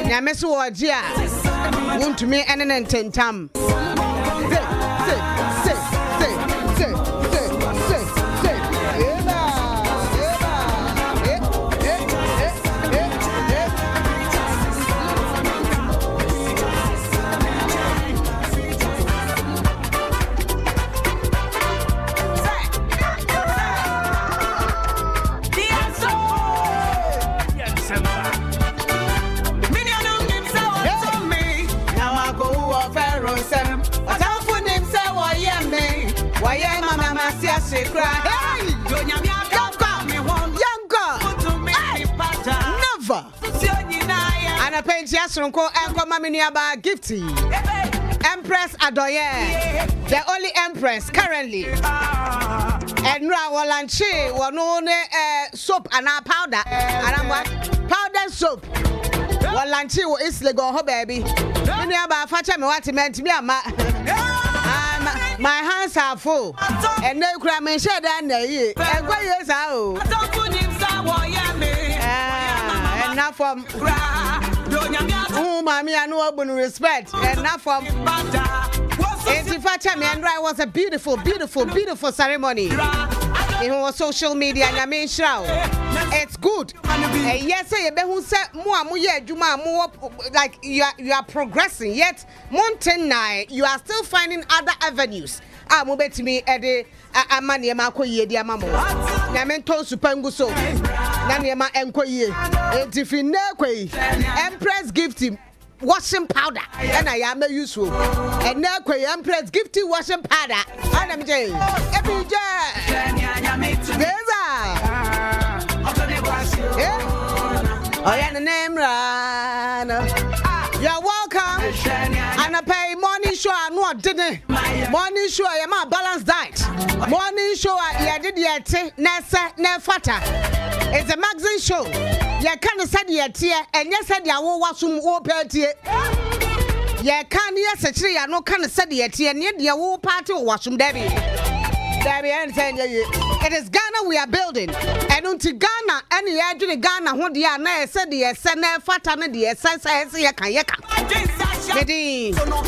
Nyame so oje a wontumi ene ne ntentam. Never. And a paint Yasronko and Kwame Appiah Gifty. Empress Adoye, the only empress currently. And Rawalanchi, one only soap and our powder. And I'm what? Powder soap. Walanchi is the go, baby. When you have a father, what meant to me, my hands are full, and no crime and shed and and what years out. And now from mommy, I know open respect, and now from and was a beautiful, beautiful, beautiful ceremony. It was social media, and I mean, it's good. Yes, who said more, like you are progressing, yet mountain night, you are still finding other avenues. I move to me at the Amania Mako ye, dear mamma. Namento Supanguso, Naniama Enquay, Empress gift him washing powder, and I am useful. And now, Empress gift you washing powder. And I'm Jay. Every day. Oh, yeah, the name Rana. You're welcome. And I pay morning show and what dinner. Morning show, I'm a balanced diet. Morning show, I did yet, Nessa, Nefata. It's a magazine show. You can't say yet here, and yes, I will watch some war party. You can't, yes, actually, I no can't say yet here, and yet you will party or watch some Debbie. It is Ghana we are building, and until Ghana, any actually Ghana, what the Anna said, the Senate Fatana, the SSS, Yaka.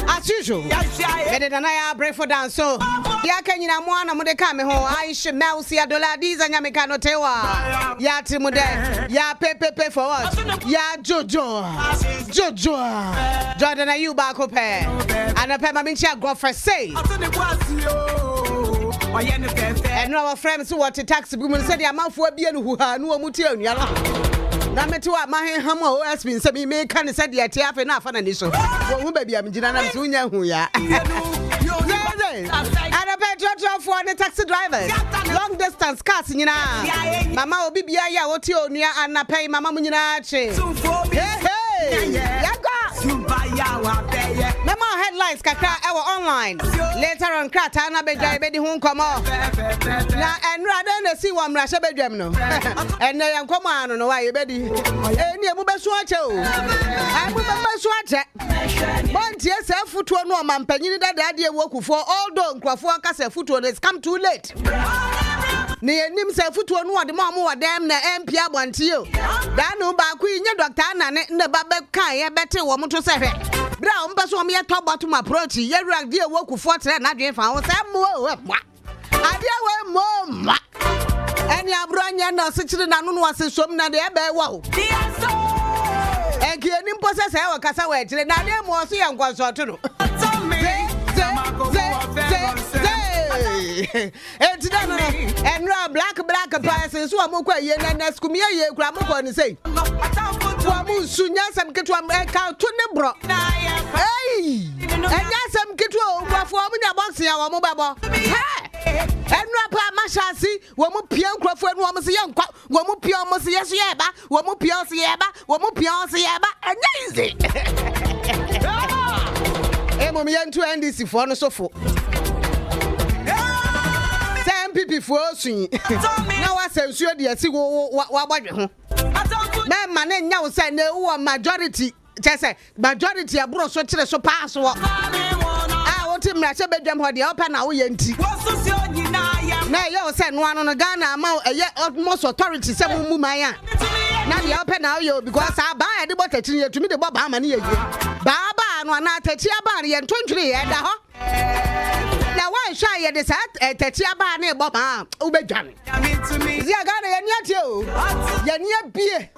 As usual, better than Yaa Brefo down. So, Yakanya Mwana Mudekame ho, I should now see a dollar, these and Yamikano Tewa, Ya Timude, Ya Pepe for us, Ya Jojo, Jordan, are you back up here? And a Pemamincha go for say. And our friends who want to tax women said, I'm out for being who are no mutil. Now, me too, my hammer has been some me can say the ATF enough and initial. Who baby, I'm Jana Junior who ya. And a petrol for the taxi drivers. Long distance cars, you know. Mama will be Yaa Otio near and I pay Mamma Muninache. Hey, Mama headlines kaka our online. Later on Krata na be bedi hun komo. Na and rather see one rasha bedwam no. And na yan komo anu no why bedi. Eni e mu beso ache o. Ai mu beso ache. Montie se futuo no mampanyini dada de wokufo although nkrofo aka se futuo no it's come too late. Ni enim se futuo no ode mo wa dem na MP abontie o. Da no ba ku nye doctor na ne ba be kan ye bete wo moto se hwe. Bra umpeso me to bottom approach ye rag de wokufo tre na dwen fa wo se mo wa. Ade we mo ma. Eni abronya na se chire na no no ase som na de e be wa o. Enki enim pose se wo kasa we chire na de mo so ye nkwaso to no. And black person so amokwa ye na skumia ye kura mokwa ni sei wa mu sunya sam ketwa ka to ne bro hey enya sam ketwa ofo mu nya box ya wa mu bebo enra pa mashasi wa mu pia nkrofo enu wa mu se ye nkwa wa mu pia mu se ye so ye ba wa mu pia so ye ba wa mu pia so ye ba enya easy mo mi yentu NDC fo no sofo MPP for swing. Now I say, sure, dear, see what you man, man, now say no majority. Just say majority of bros so so pass. I want him to be them what the open now. Now you send one on a Ghana amount a year almost authority. Some mumaya. Now the open now you because I buy the butter to me the Bob Hamani. Baba no na Tetia Bani and 23 and now why shy at this at Tetia Bani Bob Ubejan. Ziagana and yet you. Yanya beer.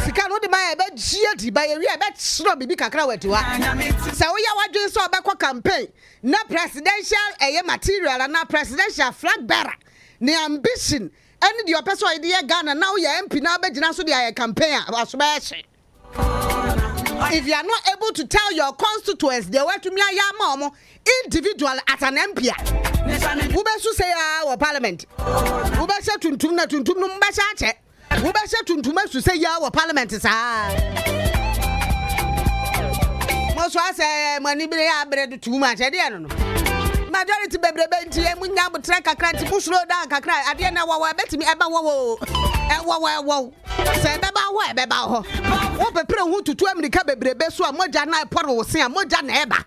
Sikano de my bed sheet by a real bed snobby big crowd to us. So we are doing so back campaign. No presidential material and not presidential flag bearer. The ambition. And your personal idea Ghana now your MP now be so the campaign was smashing. If you are not able to tell your constituents they were to me a individual as an MP. Who best to say our parliament? Who best to mbasha? Who best to say our parliament is most was say money be bread too much. I don't know. Majority baby bentie munya butra kakra ti pusro down kakra ade na wo betimi eba wo se beba wo beba ho wo pepre hu tutu amerika bebrebe so a moja na poro wo se a moja na eba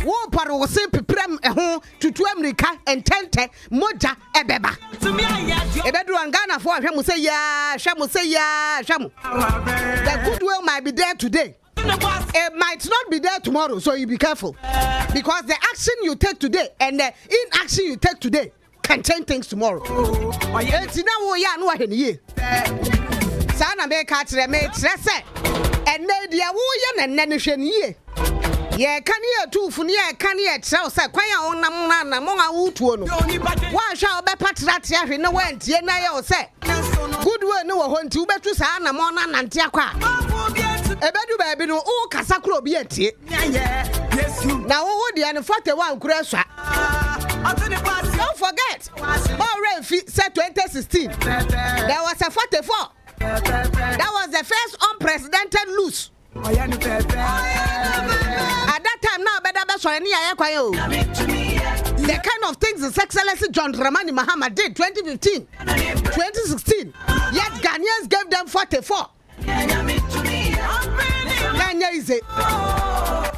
wo poro wo se peprem ho tutu amerika entente moja ebeba ebedu angana fo hwemu se ya hwemu se ya hwemu the good will might be there today. It might not be there tomorrow, so you be careful. Because the action you take today and the inaction you take today can change things tomorrow. It's now we are no here. Sana me catch the mate, and then the awoyan and nenushen ye. Yeah, can you too for near can you tell say quite on Namana Monga Utuono? Why shall be patratia no went ye na say? Good word no one to better Sana Mona and Tiaka. Ebedu baby no o kasakro bi entie. Yes you. Now who the and 41 kuraswa. Don't forget. Already said 2016. There was a 44. That was the first unprecedented loose. At that time now better be so any ayakwayo. The kind of things His Excellency John Dramani Mahama did 2015, 2016. Yet Ghanaians gave them 44.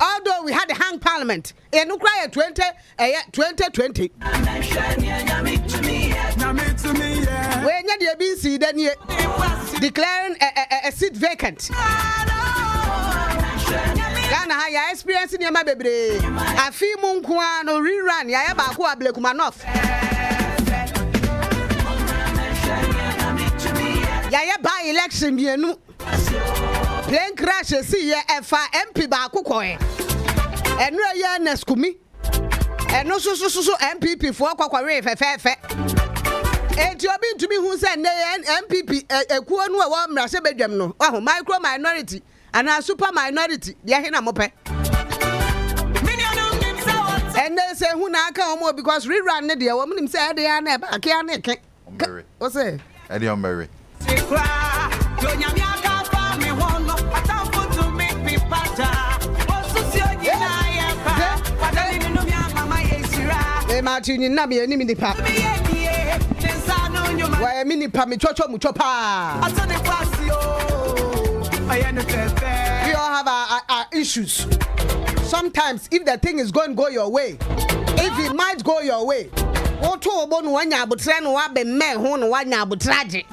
Although we had a hang parliament in Ukraine 2020. When you have been seen, then you declaring a seat vacant. Ghana high experience in your baby. A few Munkwa no rerun, Yaa Brefo Blekumanov. Yaa by election, you know. Plane crash see ya efa MP ba kokoe enra ya neskumi eno so MPP fo kwakware fefefe enti obi ntumi hu se ne MPP ekuo nu e wo mrase bedwam no aho micro minority ana super minority dia he na mope ene se hu na aka omo because rerun ne de wo mnim se de ya na e ba ke ya na ke o se e de on Mary Martin na me ni nipa. Why me nipa me chocho mu chopa. We all have our issues. Sometimes if the thing is going to go your way, if it might go your way, what to obon wanya abutra no wa be me ho no wanya abutraje.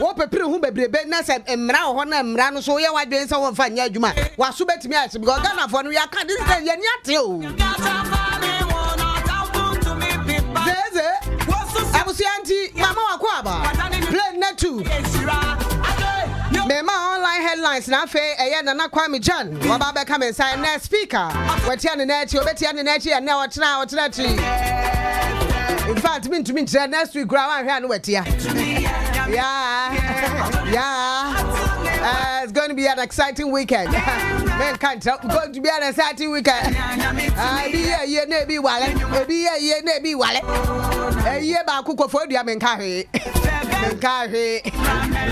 Wo pepere hu bebrebe na se emra ho na emra no so ye wadwen se won fa nya adwuma. Wa so betimi ase because Ghana for no ya kan this is ye ni ate o. Mama Wakwaba, play net too. Mema online headlines na fe na Kwame Jan. Wababa come inside next speaker. Wetiani neti, obetiani neti, and now what's in fact, mean to me next week, Grandma and Wetia. Yeah. It's going to be an exciting weekend. Men can't tell. Going to be an exciting weekend. Be a year, maybe wallet. Be a year, maybe wallet. A year back, cook for theAmenkari.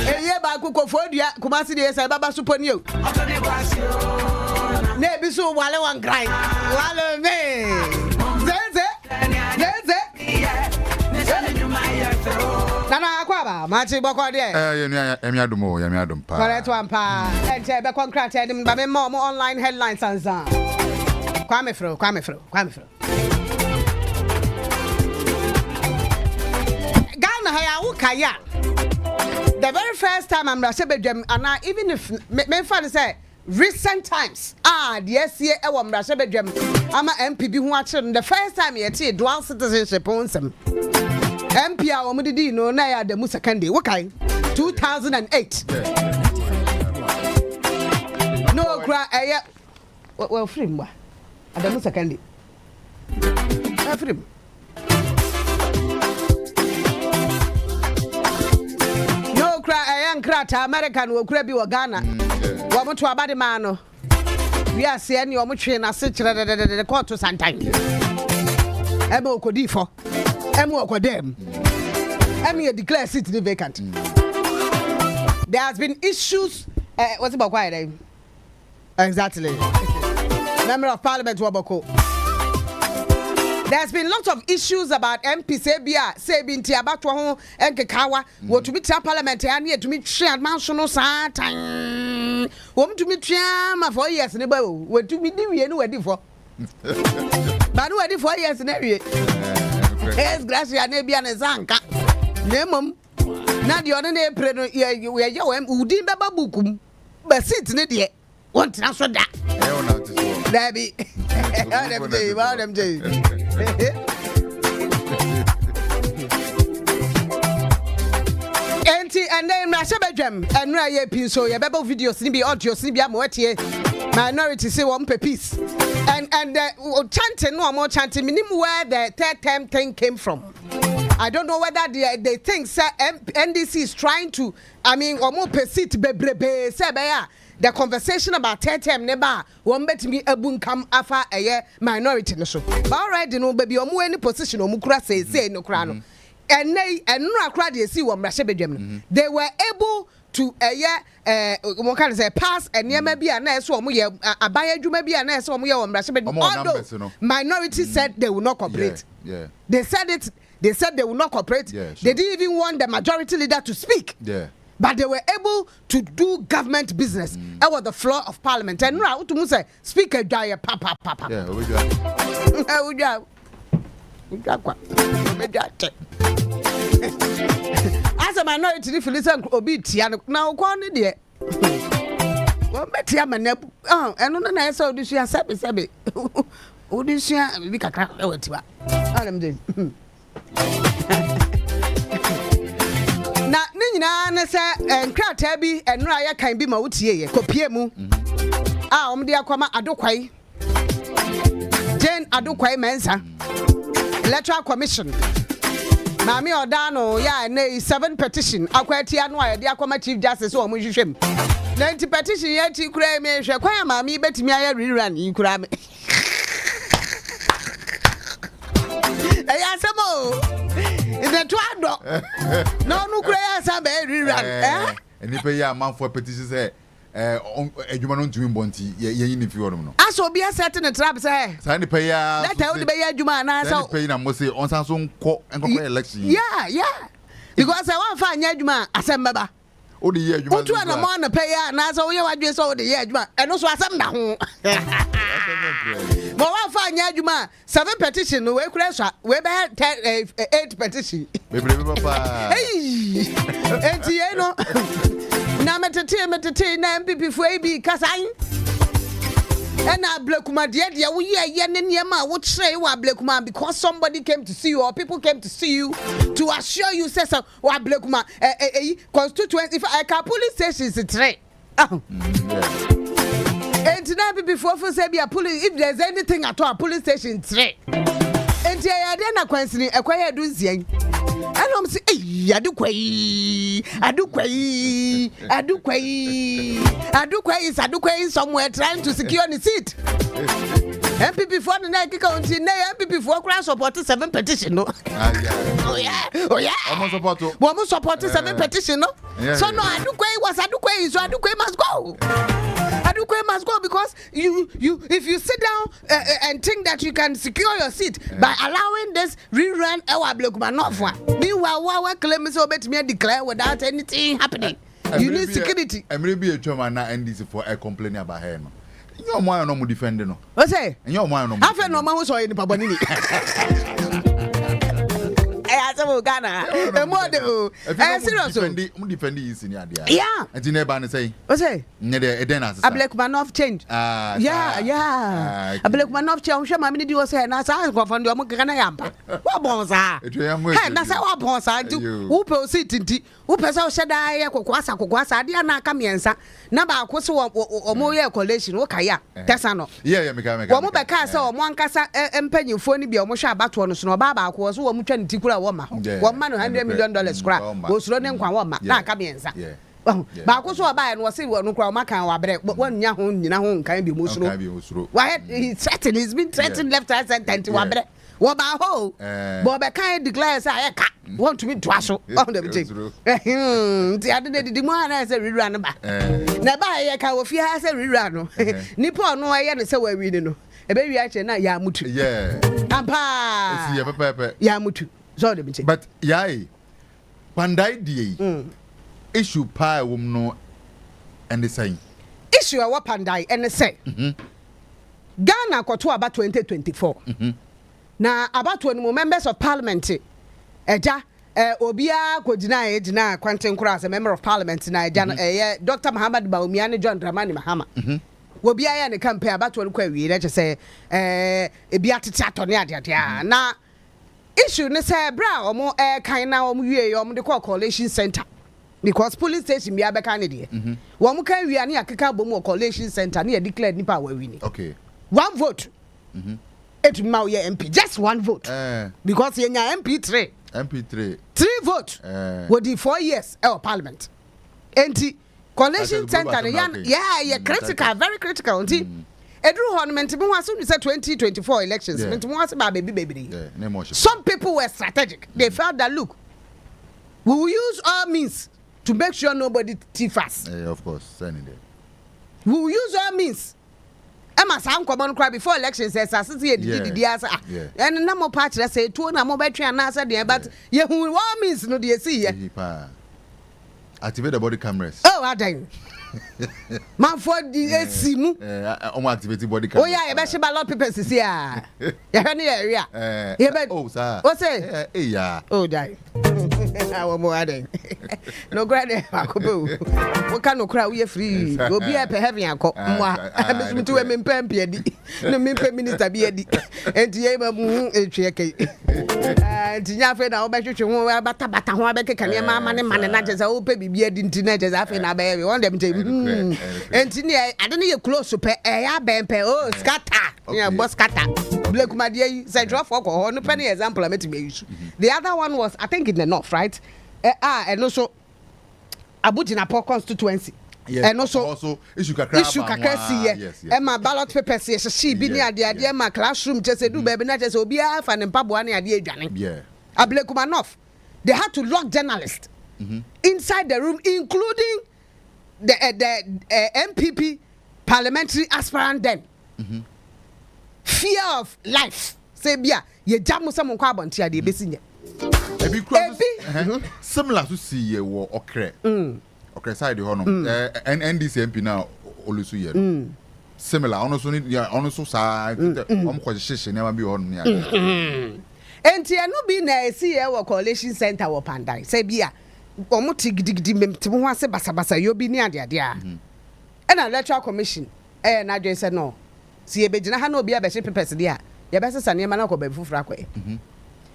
A year back, cook for the Kumasi, yes, I Baba Super New. Maybe so while one grind. While me. Nana Akwaba, Machi Boko de. Yamiadum pa. Correct one pa. And be concrete him by more online headlines and so. Kwame Fro. Ghana haya ukaya. The very first time I'm Rashabedjem, and even if me father say recent times, yes, yeah, I want Rashabedjem. I'm a MP who watching the first time you see dual citizenship on some MP. I want to know now the Musa Kandi. What kind? 2008. No cry. Well, free. At the Musa Kandi. Free. Krata American will grab you a Ghana. Woman to a body man. We are seeing your machine as such the court to sometime. Emo Kodifo. Emo Kodem. Emo declare city vacant. There has been issues. What's about quiet? Exactly. Member of Parliament Waboko. There's been lots of issues about MP Sebia, Sebinti about Waho and Kekawa, what to meet Parliament and yet to meet shared mansion Satan. Home to meet Chama for years in the bow, what to meet you anywhere for. But no, 4 years in area. Yes, Gracia Nebian Zanka. Nemum. Not the other April, you were your Udi Babukum, but sit in it yet. One transfer that. Debbie. Them days. And then Rashabedjem and Raya Pinso, your Bible videos, Nibi audio, Sibia Moetie, minority say one per piece. And chanting, no more chanting, minimum where the third term thing came from. I don't know whether they think NDC is trying to, or more per seat, Sebea. The conversation about third term never won't bet me a boon come after a year minority no show. But alright, no baby, or more any position or mukra say no crown. And they and no crowd you see one Rashabedjem. They were able to a year what can I say pass and near maybe a nurse or more a buyer you may be a nurse or more on Rashabedjem. Although minority said they will not cooperate. Yeah. They said it, they said they will not cooperate. Yeah, sure. They didn't even want the majority leader to speak. Yeah. But they were able to do government business over the floor of Parliament. And now, to say, Speaker Jaya Papa. Yeah, we got. As a minority, if you listen, Obiti, now, one idiot. Well, bet you, man. Oh, and on the saw this year, Sabi. Oh, this year, we can crack over to her. Na nyina na say enkrata bi enra ya kan bi ma wotie ye kopie mu omde akoma adokwai Jane adokwai mensa electoral commission Mami odano ya na 7 petition akwatia no ya de akoma chief justice o mu hwehwem 90 petition ya ti kura me hwe kwa mami betimi aya rerun yi kura me the twado no cry sabe rerun and if ya man for petition say edwuma no ntumi mbonti ye ni fi wono no aso bia set na trap say ni pay ya that how be ya edwuma na so pay na mo say on san so nko election yeah because I want fa anya edwuma asem baba o de ye edwuma o tu na mo na pay ya na so ye wadwe so o de ye edwuma eno so asem na ho mo wa fa anya edwuma 7 petition we kura so we be 8 petition bebrebe papa enti ye no na metete na MPP for AB kasan and na blekuma de wo ye ne niema wo kire wo blekuma because somebody came to see you or people came to see you to assure you say so wo blekuma constituency if I can police stations 3 and na MPP for say be a police if there's anything at all police station 3 and ya de na kwansini ekwaya do zian and I'm say adukwai somewhere trying to secure the seat. MPP for the next county, MPP for cross support 7 petition. No. Oh yeah. Almost support 7 petition. No. So no, Adukwai, so Adukwai must go. Adukwai must go because you if you sit down and think that you can secure your seat by allowing this rerun our blokuma not for. Meanwhile, what claim is obet me declare without anything happening. You need security. I'm really be a chairman now NDC for a complaining about him. Your man no defend no. What say? Your man no. I feel no man who saw any pabonini. So Ghana. A model. Serious. Defend is in Yadia. Yeah. And you never say. What's it? A black man of change. Yeah. A black man of change. I'm going to do a say, and I go from the Mokana Yampa. What bones are? And that's how bones are. Who proceed to who person said I Kwasa, Diana Camienza. Number of course, or more collation, Okaya. Tassano. Yeah, One by Casa or one Casa and penny for any be almost about one snow baba was one mutual Tikula woman. 1 man $100 million scrap was running Kwame Camienza. Yeah. But also a buy and was saying, no Cromaka or break, but 1 young can be Musro. Why he's threatened, he's been threatened left, right, and to one break. What about ho? Bob kind declares I want to be twassel on the thing. The other day, the man has a rerun back. Never I can if he has a rerun. Nippon, no, I am so we know. A baby actually not Yamutu. Yeah. Ampa Yamutu. So the meeting. But yai Pandai D issue pie woman and the same. Issue a Wapandai and the say Ghana got to about 2024. Na about 20 members of parliament eja obia ko dina kwanten kura as a member of parliament na eja Dr. Muhammad Bawumia ne John Dramani Mahama obia ya ne campaign about 20 kwa wi na say ebia tete atone ade na issue ne say bra omo kan na omo wie omo de call coalition center because police station bia be kan de omo kan wi ane akeka bomu coalition center na declare nipa wa wi ni okay 1 vote it mau ye MP just 1 vote because ye nya MP3 3 vote with the 4 years parliament enti coalition center yeah critical very critical enti edru honement me waso say 2024 elections enti mo waso ba baby some people were strategic they felt that look we will use all means to make sure nobody thief us of course sending there we will use all means Emma Sam common cry before elections as the answer. And no more patch say 2 na mo betri anasa there but ye who means no dey see ye. Activate the body cameras. Oh, I dang. Man for the simu. Activate body cameras. Oh yeah, e be she ballot papers is here. You hear the area. Oh sir. What say? Yeah. Oh dang. I want more dang. No grade akobo. We can no cry we free. Obi e pe heaven akọ. Mwa. Me to we mempem pie di. No mempem minister bi edi. Enti ye ma mu etwe ke. Enti nya fe na obetwetwe ho bata ho abekeka ne ma ne na jeza o pe bibi edi nti na jeza fe na ba we want them to enti ne ade ne ye close pe ya bempe o scatter. Yeah, boss scatter. Black Madia say draw for ko no penny example I met me use. The other one was I think in the north, right? And also Abujinapo constituency. Yes, and also issue kakra see Emma ballot papers yes she bi ni ade ma classroom just do baby na just obi afa ne mpaboa ne ade adwane. Yeah. Ablekumanov they had to lock journalists inside the room including the MPP parliamentary aspirant then. Fear of life. Say bia ye jamu some kwa bonti ade be sinye. Ebi similar to see ye wo okre. Okay, side the honor. NDC MP now olusu ye. Similar, also need ya also side. Kwa shishe never be on ya. Enti anu bi na see ye wo coalition center wo Pandai. Say bia omo tigidi mem ho ase basabasa yo bi ni ade ade a. And electoral commission na dwen say no. Si ebegina ha na obi abehye papers dia. Ye besesa ne ma na ko ba fufura ko.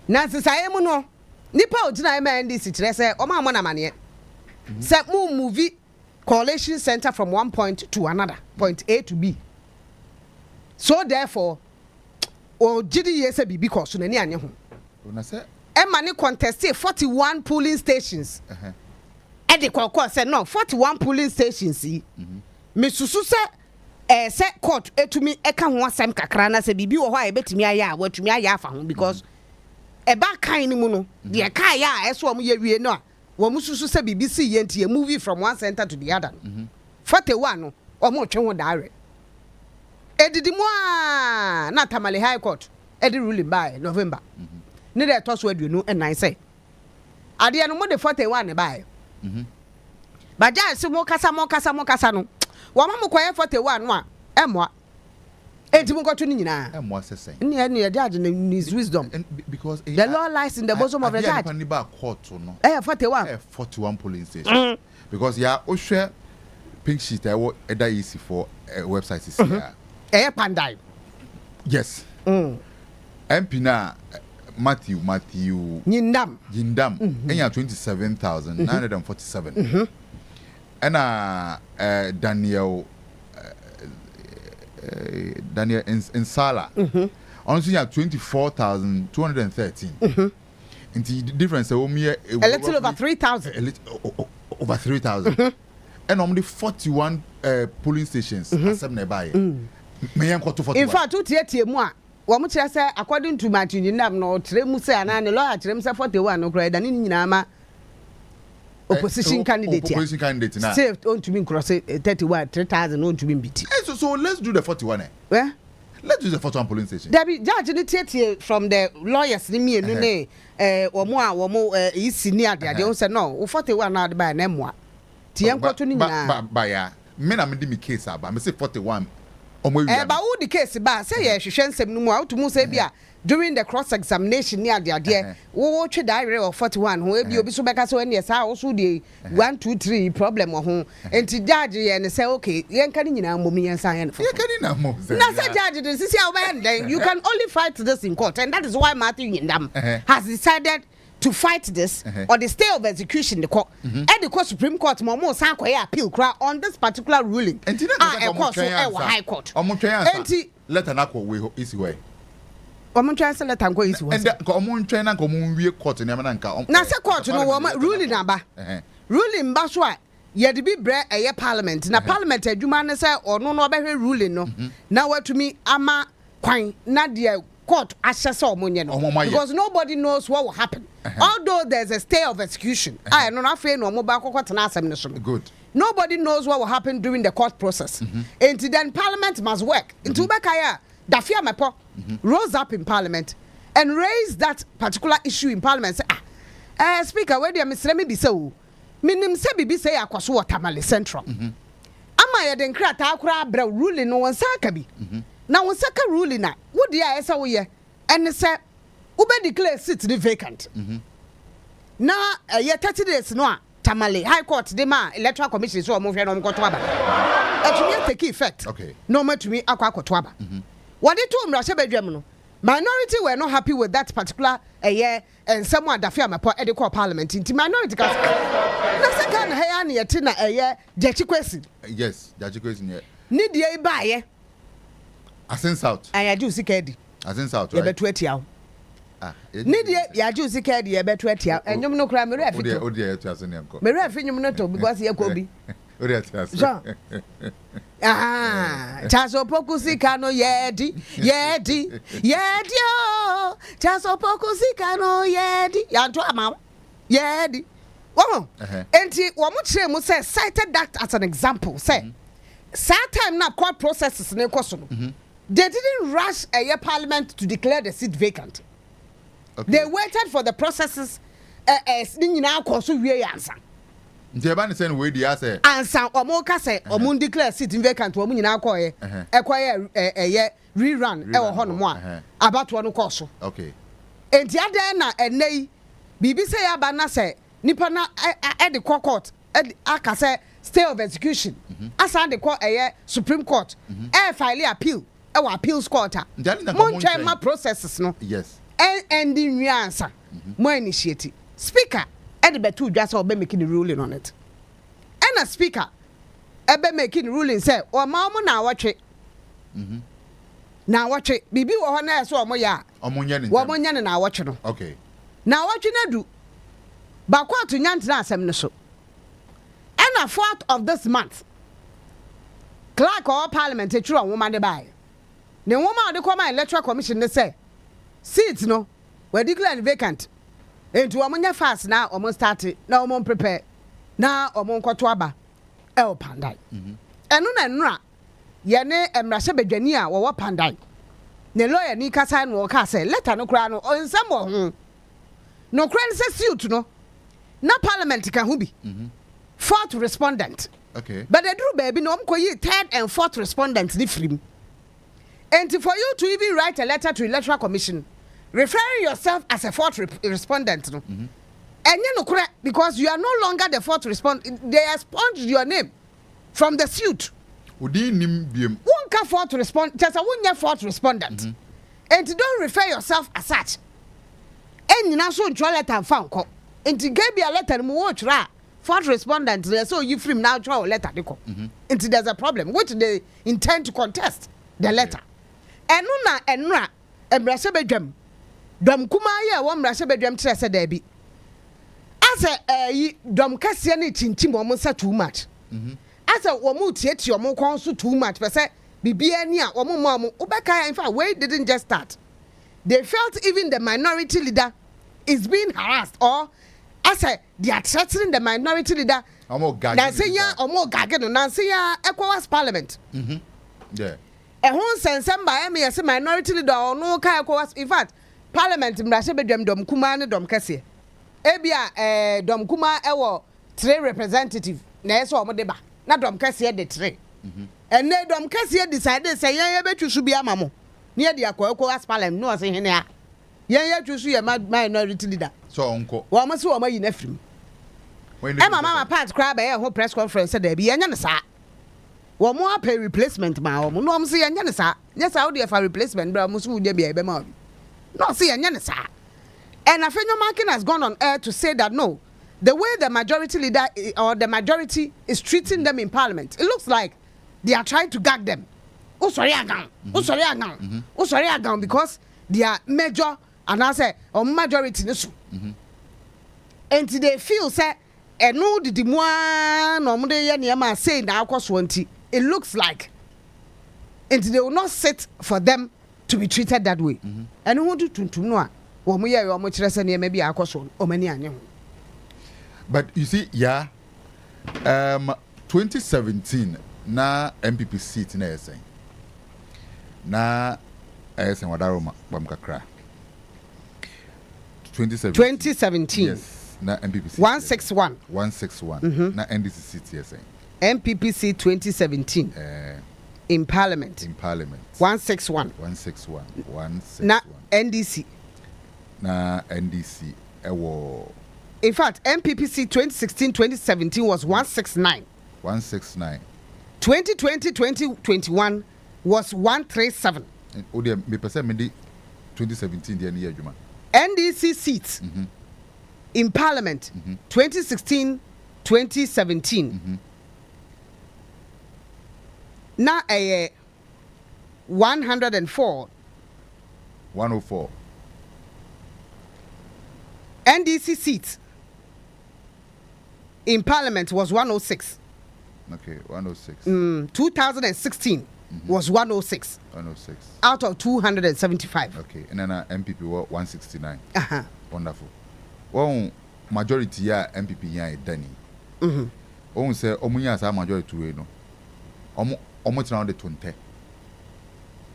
Na sisaye mu no. Nipa ogina ma NDC kire say o ma na mane. Say move coalition center from one point to another, point A to B. So therefore, o gidi yese bibi koso na ni anye ho. Una say e ma ne contest 41 polling stations. E de kokko say no 41 polling stations yi. Me susu say say court etumi eka ho asem kakra na say bibi wo ho a ebetumi aya a watumi aya afa ho because e ba kan ni mu no de ka ya eso mo ye wie no a wo mususu say BBC ye ntie movie from one center to the other. 41 no o mo twe ho daare edidi mu a na Tamale High Court edi ruling by November ne de to so aduonu enan say ade no mo de 41 ne by ba ja se mo kasa no wo ma mo koye 41 no a emwa enti mo kwato ni nyina e mo asese ne judge needs wisdom because the law lies in the bosom of the judge and ba court no 41 polling stations because ya o hwe pink sheet I wo eda easy for website is here pandai yes MP na Matthew Yindam enya 27,947 and Daniel Nsala honestly 24,213 and the difference a little over 3,000 over 3,000 and only 41 polling stations accept nearby in fact Wamu say according to Matthew Yindam no tremu say ana ne lawyer tremu say 41 no kra dani nyina ma opposition candidate na say on to me cross 31 3,000 on to me biti so let's do the 41 where let's do the 41 polling station there be judge ni tie from the lawyers ni mienu ne womo isi ni ade on say no 41 na ade ba na moa tie nkoto ni nyina ba ya me na me di me case aba me say 41 ba wo the case ba say ye hwehwe nsem no mu a to mu say bia during the cross examination ni ade wo twe diary of 41 ho ebi obi so beka so ene sa wo so de 1 2 3 problem ho enti judge ye ne say okay yen kan nyina mom yen san yen yen kan na mom na say judge this is how then you can only fight this in court and that is why Matthew Yindam has decided to fight this or the stay of execution the court and the court Supreme Court mo san koye appeal on this particular ruling and high court let an akọ we isi way say let an go isi way and omo ntwen na komo wie court na na nka na say court no wo ruling aba ruling ba so a ye de bi bre parliament na parliament adwuma ne say ono no obehwe ruling no na watumi ama kwan na de court access because nobody knows what will happen. Although there's a stay of execution, I no afraid no mobile court na asem good. Nobody knows what will happen during the court process. And then parliament must work. Into Bekaya, Dafia Mepo rose up in parliament and raised that particular issue in parliament. Say, speaker, where do you Mr. Me be so? Minim se bibi say akwaso Tamale Central. Ama ye den krata akura bra ruling no won saka bi. Na won saka ruling na wo dia esa wo ye and say ube declare seat the vacant. Na ye 30 days no a Tamale High Court de ma Electoral Commission so mo hwe no mkoto aba. Atumi take effect. Okay. No matumi akwa akoto aba. What they told Mrasha Bedwem no minority were not happy with that particular and someone that fear my call parliament into minority cause na second hair na yeti na jachi kwesi yes jachi kwesi ne ni die ba ye asen south aya ju sikedi asen south right ye betu atia ni die ya ju sikedi ye betu atia enyum no kra me refi o die etu asen enko me refi nyum no to because ye ko bi o die atia asen chaso pokusika no yedi o chaso pokusika no yedi yanto ama yedi womo enti wo mo kire mu say cited that as an example say that time na court processes ne koso no they didn't rush a parliament to declare the seat vacant. They waited for the processes ni nyina koso wie yansa. Njeba ni sen we di ase ansa omo ka say omo declare seat vacant omo nyina akoye ekoye rerun e wo hono mo a abato no koso okay enti ade na enei bibi say aba na say nipa na e de court aka say stay of execution asa de court Supreme Court file appeal e wa appeals court a mo ntwa ma processes no yes and the nuance mo initiate speaker and the two just be making the ruling on it. And a speaker ebe making ruling say o ma mo na watwe na watwe bibi wo ho na so o mo ya wo mo nya na watwe no okay na watwe na du ba court nyantena asem ne so and a 4th of this month clerk of parliament e tru woman de bai ne woman de come electoral commission ne say seat no we declare vacant. Enti omonya fast na omo start na omo prepare na omo nkoto aba e o pandai enu na nura ye ne emrahye bedwani a wo pandai ne lawyer ni kasa no ka say letter no kra no onsam wo ho no kra ne say suit no na parliament ka hu bi 4th respondent okay but the drew baby no omko yi 3rd and 4th respondent ni frim And for you to even write a letter to Electoral Commission, referring yourself as a fourth respondent, no? And you know, correct, because you are no longer the fourth respondent. They expunged your name from the suit. One can fourth respondent, just a 1 year fourth respondent. And don't refer yourself as such. And you now so draw letter and found call. And to give you a letter, watch ra fourth respondent. So you free now draw a letter. And there's a problem, which they intend to contest the letter. And Nuna and Brasabedrum. Dom Kumaya, one Brasabedrum Tressa Debbie. As a Dom Cassiani Chinchim almost too much. As a Wamut yet your more counsel too much, but say, Bibiania or Mom, Obaka, in fact, way didn't just start. They felt even the minority leader is being harassed, or as they are threatening the minority leader. Nansenya or more gagging, Nansenya, ECOWAS Parliament. Yeah. A whole sense, by me as a minority leader or no ECOWAS. In fact, Parliament in Brasabedem Dom Kuma Dom Cassie. Ebia, Dom Kuma, our 3 representative, Neso Modeba, not Dom Cassie the 3. And then Dom Cassie decided, say, yeah, bet you should be a mammo. Near the ECOWAS Parliament, no, I say, yeah, you see a minority leader. So, Uncle, one must want my nephew. When Mama Pat crab a whole press conference said there be a yanasa. One more pay replacement, my no, I'm saying yanasa. Yes, I'll do for replacement, but I must be a bemon. No, see a yanasa. And a friend Markin has gone on air to say that no, the way the majority leader or the majority is treating them in parliament, it looks like they are trying to gag them. Oh, sorry, again. Oh, sorry, again. Oh, sorry, again, because they are major. And I say, or majority, and they feel say, and no, the one or Mudayama say now cost 20. It looks like, and they will not sit for them to be treated that way. And who do to know what we are much less than maybe our cost or many annual. But you see, yeah, 2017, na MPP seat na saying, na saying what Aroma Bamkakra. 2017. Yes, na MPPC. 161. 161. Na NDC seat, yes. MPPC 2017. In Parliament. 161. 161. Na NDC. Na NDC. In fact, MPPC 2016-2017 was 169. 169. 2020-2021 was 137. Oh, dear, me percent me 2017 the year Juma. NDC seats in Parliament 2016-2017. Now 104. 104. NDC seats in Parliament was 106. Okay, 106. 2016 was 106. 106. Out of 275. Okay, and then MPP were 169. Wonderful. Well, majority ya MPP ya Danny. On say omunya sa majority we no. Omo tina on the 20.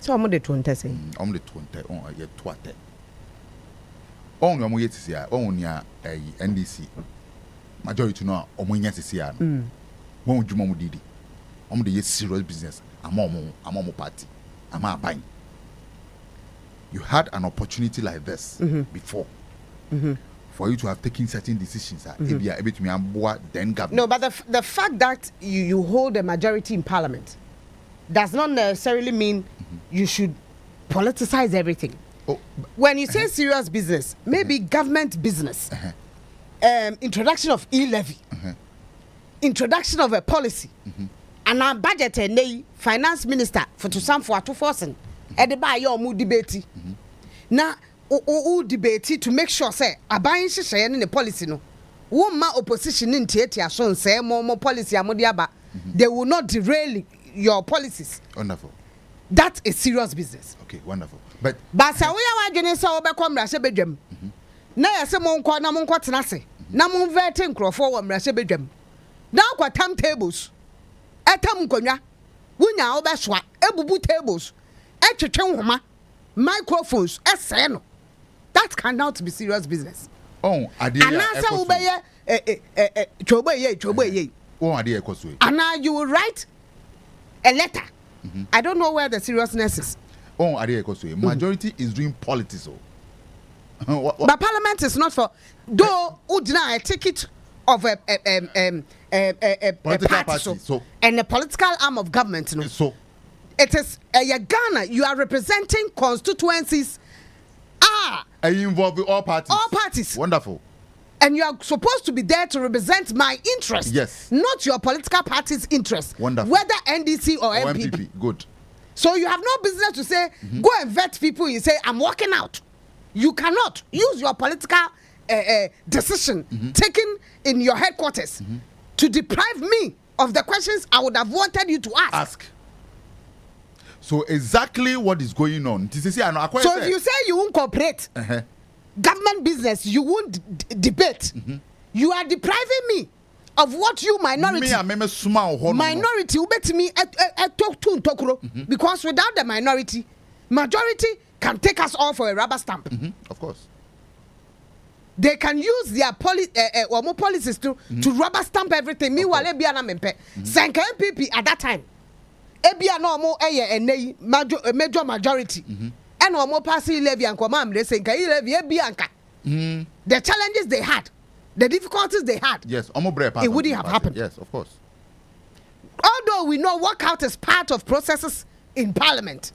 So omo the 20 say. Omo the 20 on ye 20. On omo yet sia on nya NDC. Majority no omo nya sia no. Won djuma mo didi. Omo the serious business. Amomo party. Ama buying. You had an opportunity like this before. For you to have taken certain decisions. Then no, but the fact that you hold a majority in Parliament does not necessarily mean you should politicize everything. When you say serious business, maybe government business, introduction of e-levy, introduction of a policy, and our budget and the finance minister for to some for 2,000 at the buy your mood debate. Now, debate to make sure say abayin hyehyɛ ne policy no wo ma opposition in theater so say more policy amodiaba they will not derail your policies. Wonderful. That is serious business. Okay, wonderful. But say we are wadwene say wo bekɔ mrahye bedwam na yɛse mo nkɔ tena se na mo vete nkrɔfo wɔ mrahye bedwam na akɔ tam tables etam nkonwa wunya wo bɛsoa ebubu tables etwetwe nhoma microphones ɛsɛ no. That cannot be serious business. Oh, adie. And answer will be chobo. Oh, adie ekoswe. And now you will write a letter. I don't know where the seriousness is. Oh, majority is doing politics. But parliament is not for though a ticket of a political party, so and a political arm of government. No? So it is Ghana. You are representing constituencies. Are you involved with all parties? All parties. Wonderful. And you are supposed to be there to represent my interest. Yes. Not your political party's interest. Wonderful. Whether NDC or MPP. Good. So you have no business to say, go and vet people. You say, I'm walking out. You cannot use your political decision taken in your headquarters to deprive me of the questions I would have wanted you to ask. So exactly what is going on. So if you say you won't cooperate, government business, you won't debate. You are depriving me of what you minority. Minority will bet me talk to because without the minority, majority can take us all for a rubber stamp. Of course. They can use their policies to rubber stamp everything. Meanwhile, Ebiana Mempe, Sanka MPP at that time. Ebiana mo a major majority. And no more passing levy and Kwame they say Ebianka. The challenges they had, the difficulties they had. Yes, it wouldn't have happened. Yes, of course. Although we know workout is part of processes in parliament.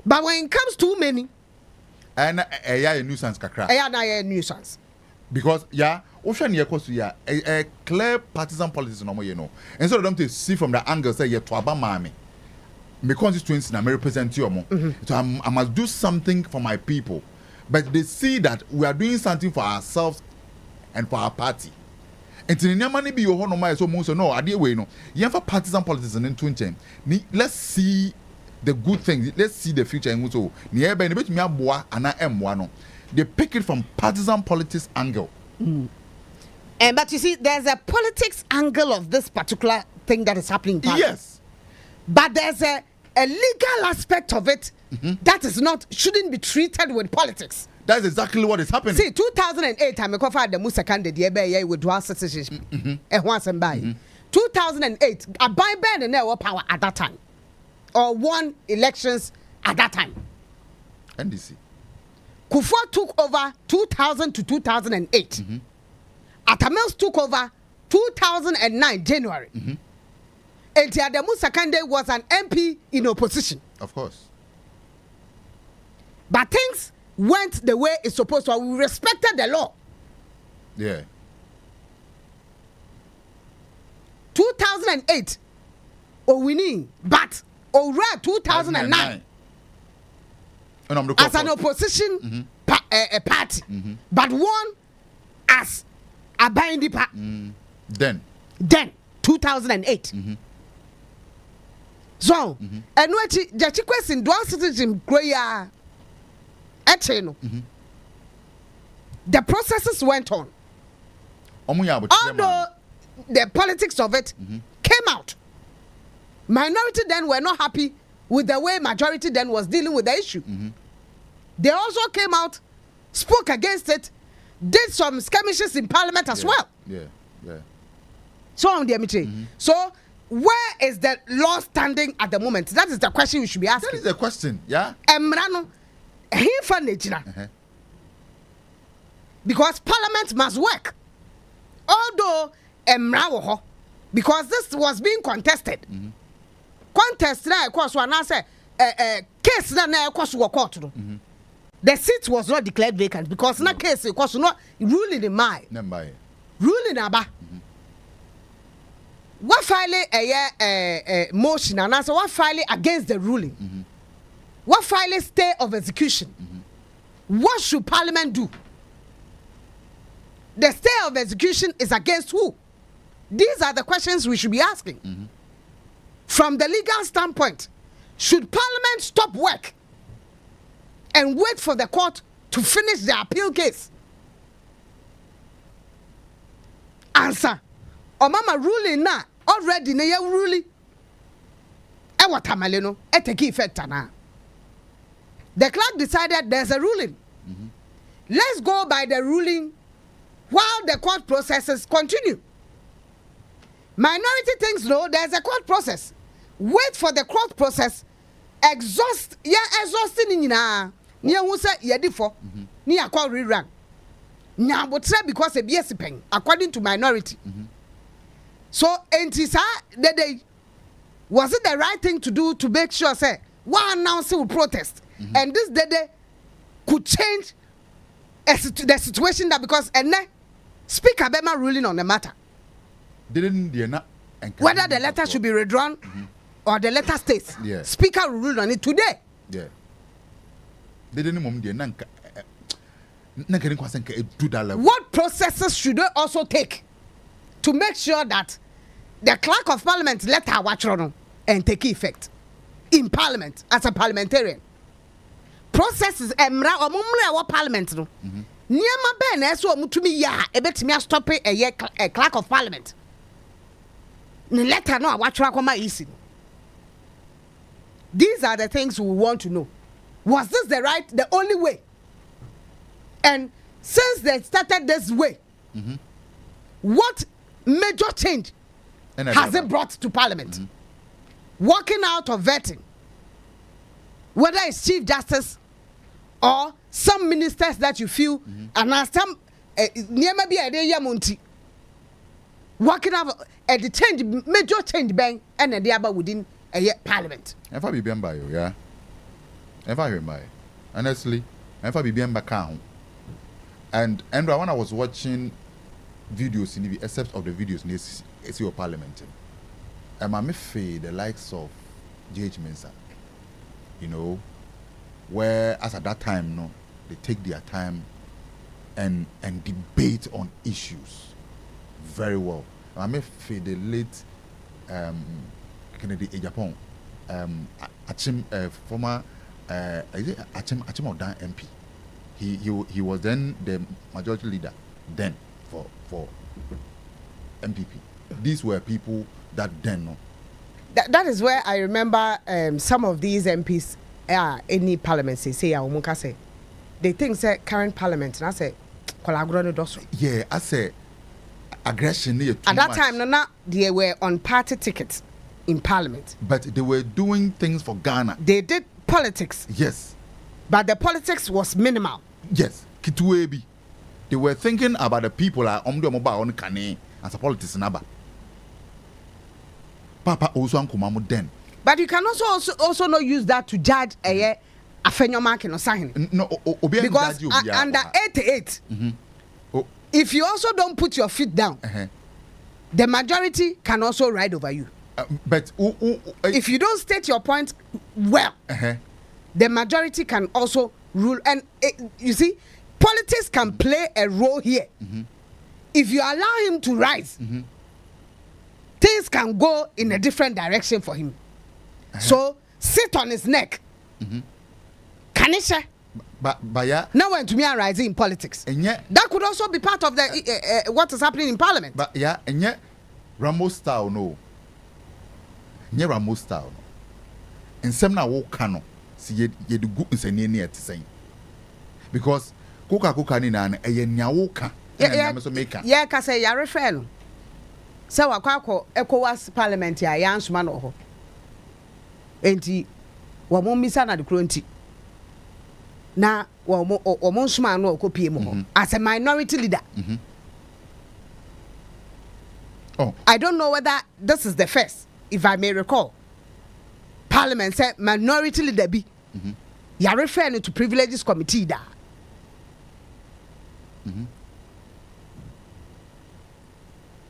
But when it comes to many, and a nuisance kakra. A nuisance. Because a clear partisan politics no more, you know. And so them to see from the angle say to Abamami. My constituency I represent you more. So I must do something for my people. But they see that we are doing something for ourselves and for our party. And to the money be your home so most no idea way no. You have partisan politics and in let's see the good things. Let's see the future. And so, they pick it from partisan politics angle. But you see, there's a politics angle of this particular thing that is happening. Yes. But there's a legal aspect of it that is shouldn't be treated with politics. That's exactly what is happening. See, 2008, I'm a the Musa candidate with dual citizenship. 2008, a buy ban and no power at that time. Or won elections at that time. NDC. Kufuor took over 2000 to 2008. Atamils took over 2009 January. And Adamu Sakande was an MP in opposition. Of course. But things went the way it's supposed to. We respected the law. Yeah. 2008, winning, but over 2009 as an opposition party, but won as a binding party. Then 2008. So, and what the question dual citizen groya etcheno. The processes went on. Although the politics of it came out. Minority then were not happy with the way majority then was dealing with the issue. They also came out, spoke against it, did some skirmishes in parliament as well. Yeah. So on the So where is the law standing at the moment? That is the question you should be asking. That is the question, yeah. Emrano, because parliament must work. Although Emrawo, because this was being contested. Contest na ekwaso anase case na ekwaso court. The seat was not declared vacant because na case ekwaso not ruling in my. Ruling aba. What file a motion anase what file against the ruling? What file stay of execution? What should parliament do? The stay of execution is against who? These are the questions we should be asking. From the legal standpoint, should parliament stop work and wait for the court to finish the appeal case? Answer. Omama ruling na already na ye ruling. E watamale no e take effect na. The clerk decided there's a ruling. Let's go by the ruling while the court processes continue. Minority thinks no, there's a court process. Wait for the court process exhausting nyina ne hu say yedifo ne yakọ rerun nya botre because e biesi pen according to minority so entisa the was it the right thing to do to make sure say one announce will protest and this day could change the situation that because speaker Bema ruling on the matter whether the letter should be redrawn or the letter states speaker will rule on it today what processes should they also take to make sure that the clerk of parliament letter watch and take effect in parliament as a parliamentarian processes emra omumre wa parliament no niema be na eso omutumi ya ebetimi stop a clerk of parliament the letter no watch akoma easy. These are the things we want to know. Was this the only way? And since they started this way, what major change has it brought to parliament? Walking out of vetting, whether it's chief justice or some ministers that you feel, and some walking out the change, major change bang, and the other within a parliament. If I be by you, yeah. If I remember, honestly, if I be back count. And when I was watching videos in the except of the videos in this your parliament, and I feel the likes of J.H. Mensah, you know, where as at that time, no, they take their time and debate on issues very well. I may feel the late Kennedy Japan, former Achim Odan MP. He was then the majority leader then for MPP. These were people that then no. That is where I remember some of these MPs any parliament say they think say current parliament and I say yeah, I say aggression at that time no they were on party tickets in parliament, but they were doing things for Ghana. They did politics, yes, but the politics was minimal. Yes, Kituebi. They were thinking about the people on Kane as a politician. Papa also Kumamu then. But you can also not use that to judge a fenyo marking or sign. No, because under 88, if you also don't put your feet down, the majority can also ride over you. But if you don't state your point well, the majority can also rule. And you see, politics can play a role here. If you allow him to rise, things can go in a different direction for him. So sit on his neck. Kanisha. But yeah. Now when to me are rising in politics. And yet, that could also be part of the what is happening in parliament. But yeah, and yet Ramo style no. Nye Ramo style no. And some now walk cano. See ye the good is near to say. Because Coca ni na eye nyawoka na so make yeah ka say Yaa Brefo no say wakwa ECOWAS parliament ya yansuma no ho enti wo mo misa na de kronti na wo mo nsuma no okopie mo ho as a minority leader. Oh, I don't know whether this is the first, if I may recall. Parliament said minority leader be Yaa Brefo no to privileges committee da.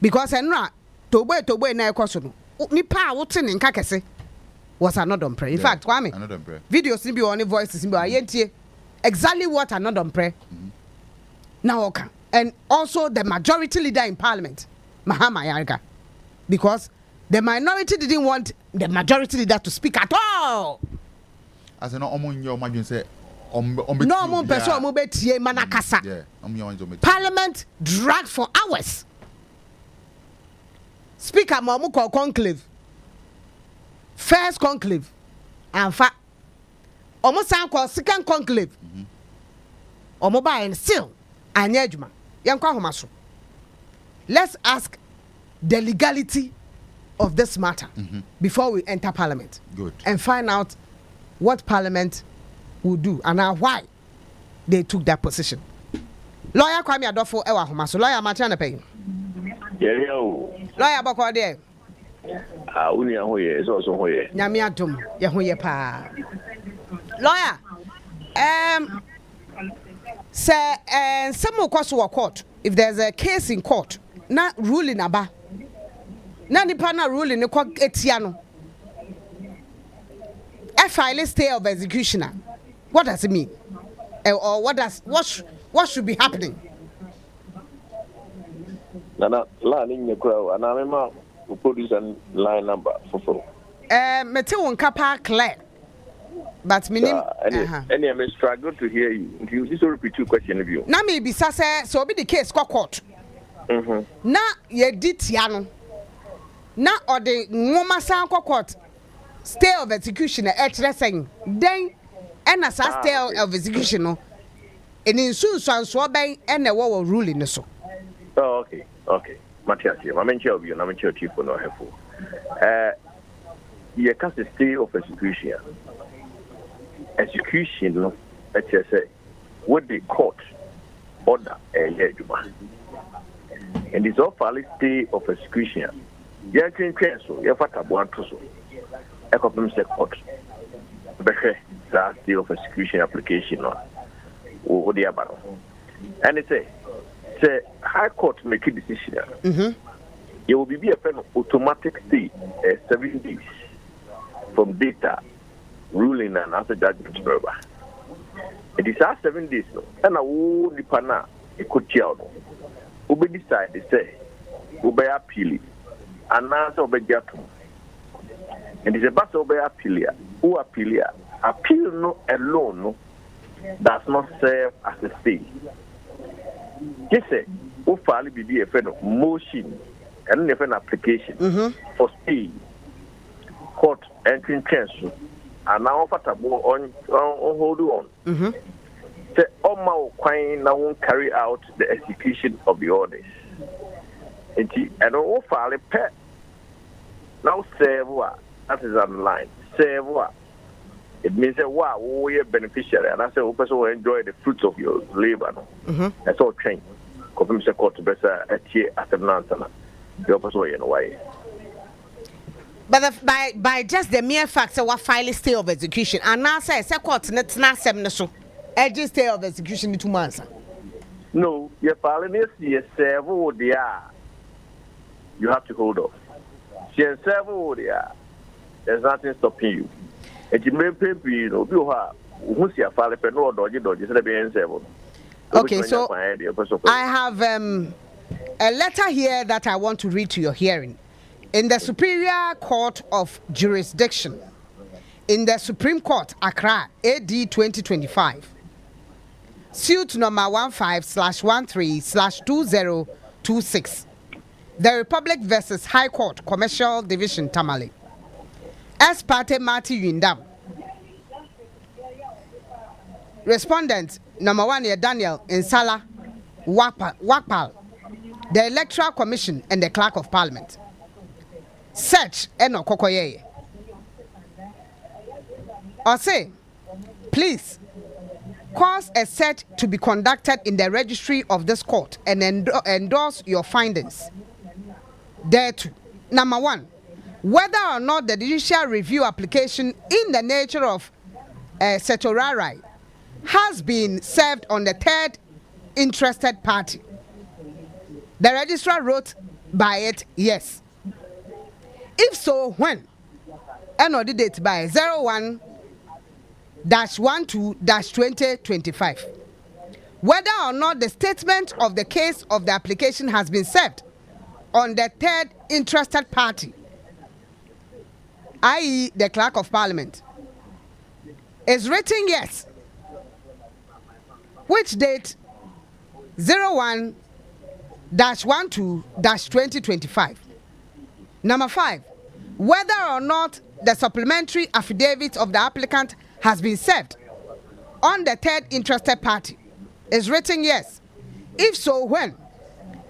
Because enra tobo na ekoso no nipa wote ne nka kese was another prayer. In fact, Kwame, videos ni bi on voices ni bi ayentie exactly what another prayer. Now okay. And also the majority leader in parliament, Mahama Yarga, because the minority didn't want the majority leader to speak at all. As an omonyo imagine say no person betie manakasa. Parliament dragged for hours. Speaker Mamu call conclave. First conclave. And fa almost call second conclave. Omoba and still anyejuma. Yankwa homaso. Let's ask the legality of this matter before we enter parliament. Good. And find out what Parliament will do and why they took that position. Lawyer Kwame Adofo Ewa Homa. So lawyer Machana pay. Yeah. Lawyer Boko there. Uni ahoye is also hoye. Nyame adom ye hoye pa. Lawyer, say some of court. If there's a case in court, na ruling aba. Na nipa na ruling ne kwa etiano. A file stay of executioner. What does it mean? Or what should be happening? Nana line in your crowd and I remember who produce a line number for. Mete won kapa clear. But minim any I struggle to hear you. You just repeat two questions of you. Na me be say so be the case court. Na ye ditiano. Na or the woman san court stay of execution saying then and as stay of execution no and in soon so ben and the war ruling so. Oh, okay. Matthias here. I'm in charge of you, I'm in charge of you no helpful. You can't stay of execution. Execution no let's say what the court order and it's all valid stay of execution. You can cancel, you have to want to so. A couple of court. That stay of execution application or the about. And it say High Court make a decision. It will be a pen of automatic stay 7 days from data ruling and after judgment. It is 7 days no. And I will depana a court child. Ube decide they say ube appeal and answer ube jatum. And it's a bus ube appeal who appeal no alone no does not serve as a stay. Just say who file be a friend of motion and a friend application for stay court entering council and now offer on hold on. Say Oma Quine now won't carry out the execution of the orders. And all file a pet now serve what that is on the line. Serve what it means that wow, we are beneficiary, and I say, oh, person will enjoy the fruits of your labor. No? That's all trained. Confirm the court to better a tier at the answer. The opposite way in a way. But by just the mere fact that what file stay of execution, and now say, court, let's not send so. Just stay of execution in 2 months. No, you're filing this, several there. You have to hold off. Several there. There's nothing stopping you. And you may pay, you know, who's your father, no dodgy, okay, so I have a letter here that I want to read to your hearing. In the Superior Court of Jurisdiction, in the Supreme Court, Accra, AD 2025, suit number 15/13/2026, the Republic versus High Court, Commercial Division, Tamale. As parte Marty Yindam. Respondent number 1 Daniel Insala Wakpal, the Electoral Commission and the Clerk of Parliament. Search Eno Kokoye. Or say, please cause a search to be conducted in the registry of this court and endorse your findings. Thereto. Number 1. Whether or not the judicial review application in the nature of certiorari has been served on the third interested party. The registrar wrote by it, yes. If so, when? And the date by 01-12-2025. Whether or not the statement of the case of the application has been served on the third interested party, i.e. the Clerk of Parliament, is written yes. Which date? 01-12-2025. Number 5. Whether or not the supplementary affidavit of the applicant has been served on the third interested party is written yes. If so, when?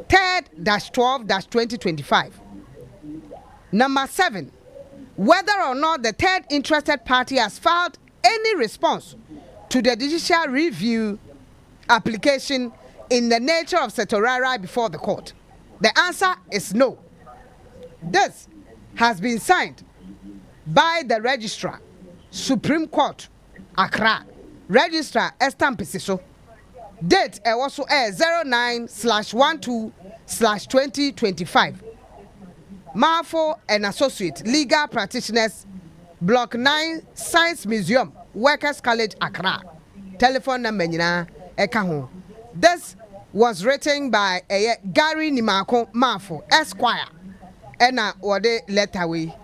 3rd-12-2025. Number 7. Whether or not the third interested party has filed any response to the judicial review application in the nature of certiorari before the court? The answer is no. This has been signed by the Registrar, Supreme Court, Accra, Registrar Estampisiso. Date also 09/12/2025. Marfo and Associate Legal Practitioners, Block 9, Science Museum, Workers College, Accra. Telephone number ekaho. This was written by Gary Nimako Marfo, Esquire. And what they letter we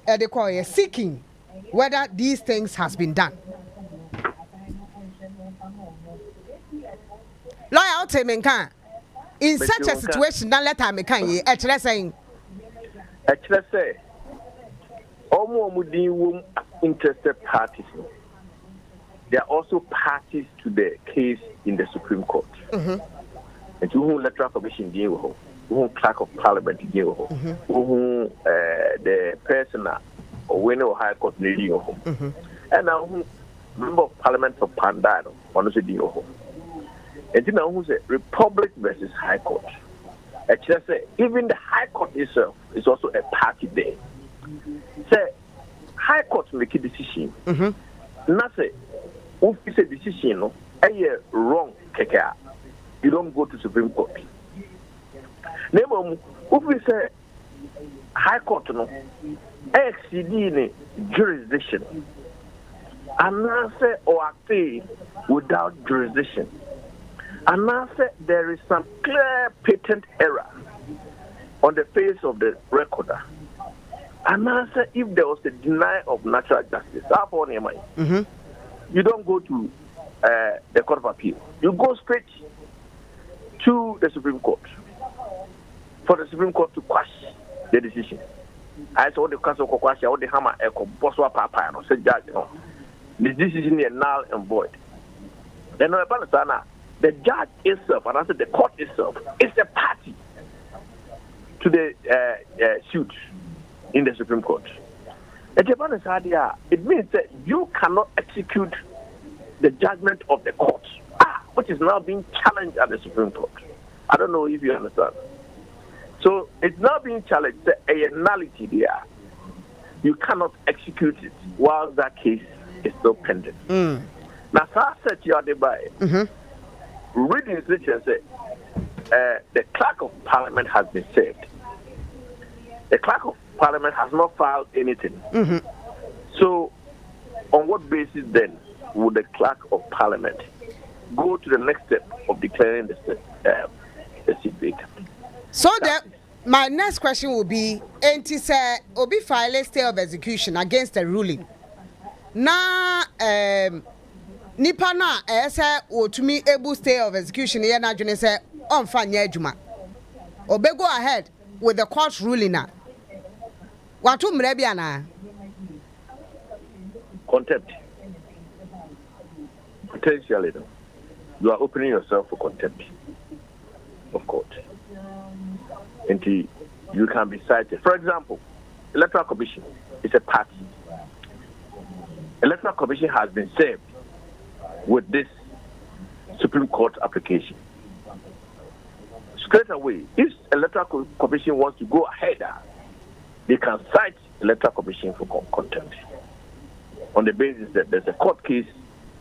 they call seeking whether these things has been done. Lawyer Otemenka, in such a situation, don't let me can ye actually saying. Actually say, almost interested parties. They are also parties to the case in the Supreme Court. And to whom electoral commission deal, whom clerk of parliament deal, whom the person or winner of high court deal, and now member of parliament for Pandano, one of the deal. And now who's a republic versus high court. Actually say, even the high court itself is also a party there. Say, high court make a decision. Not say, if it's a decision, no, wrong, keka. You don't go to Supreme Court. Name if we say high court, no, exceeding jurisdiction, and now say or act without jurisdiction, and now say there is some clear patent error on the face of the recorder. And now say if there was a denial of natural justice, you don't go to the Court of Appeal. You go straight to the Supreme Court for the Supreme Court to quash the decision. I saw the council quash all the hammer echo Boswa Papa and said judge the decision is null and void. Then the judge itself, and I said the court itself, is a party to the suit in the Supreme Court. It means that you cannot execute the judgment of the court, which is now being challenged at the Supreme Court. I don't know if you understand. So it's now being challenged, a nullity there. You cannot execute it while that case is still pending. Now, so I said you are the by reading this and say the clerk of parliament has been served. The clerk of parliament has not filed anything. So, on what basis then would the clerk of parliament go to the next step of declaring the seat vacant? So my next question will be: Enti say obi file a stay of execution against the ruling. Na nipa na say otumi able stay of execution here na dwene say onfa nya adwuma. Obe go ahead with the court ruling na. Watu mre bia na contempt. Potentially, no. You are opening yourself for contempt of court. Until you can be cited. For example, Electoral Commission is a party. Electoral Commission has been served with this Supreme Court application. Straight away, if Electoral Commission wants to go ahead, they can cite Electoral Commission for contempt on the basis that there's a court case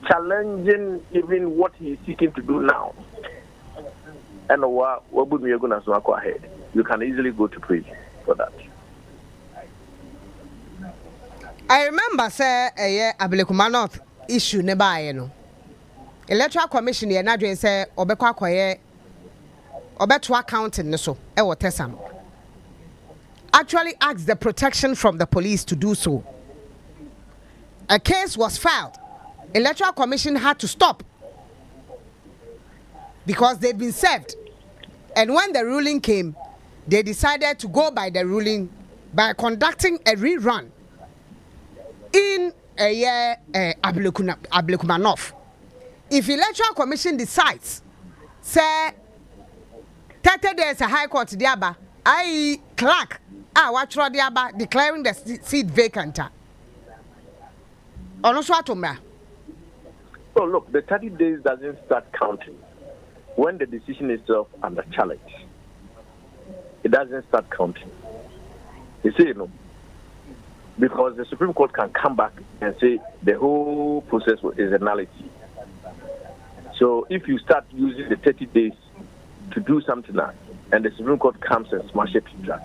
challenging even what he is seeking to do now. And what would we going to go ahead? You can easily go to prison for that. I remember, sir, Ablekuma North issue nearby, you know. Electoral Commission, you're not doing, say, Obekwa Kwaye, Obetua accounting, so, Tesam. Actually asked the protection from the police to do so. A case was filed. Electoral Commission had to stop because they've been served. And when the ruling came, they decided to go by the ruling by conducting a rerun in Ablekuma North. If Electoral Commission decides, say, 30 days a High Court diaba, I clerk, diaba declaring the seat vacant. Onoswa tomra. So look, the 30 days doesn't start counting when the decision is under challenge. It doesn't start counting. You see, because the Supreme Court can come back and say the whole process is a nullity. So if you start using the 30 days to do something else, and the Supreme Court comes and smash it to track,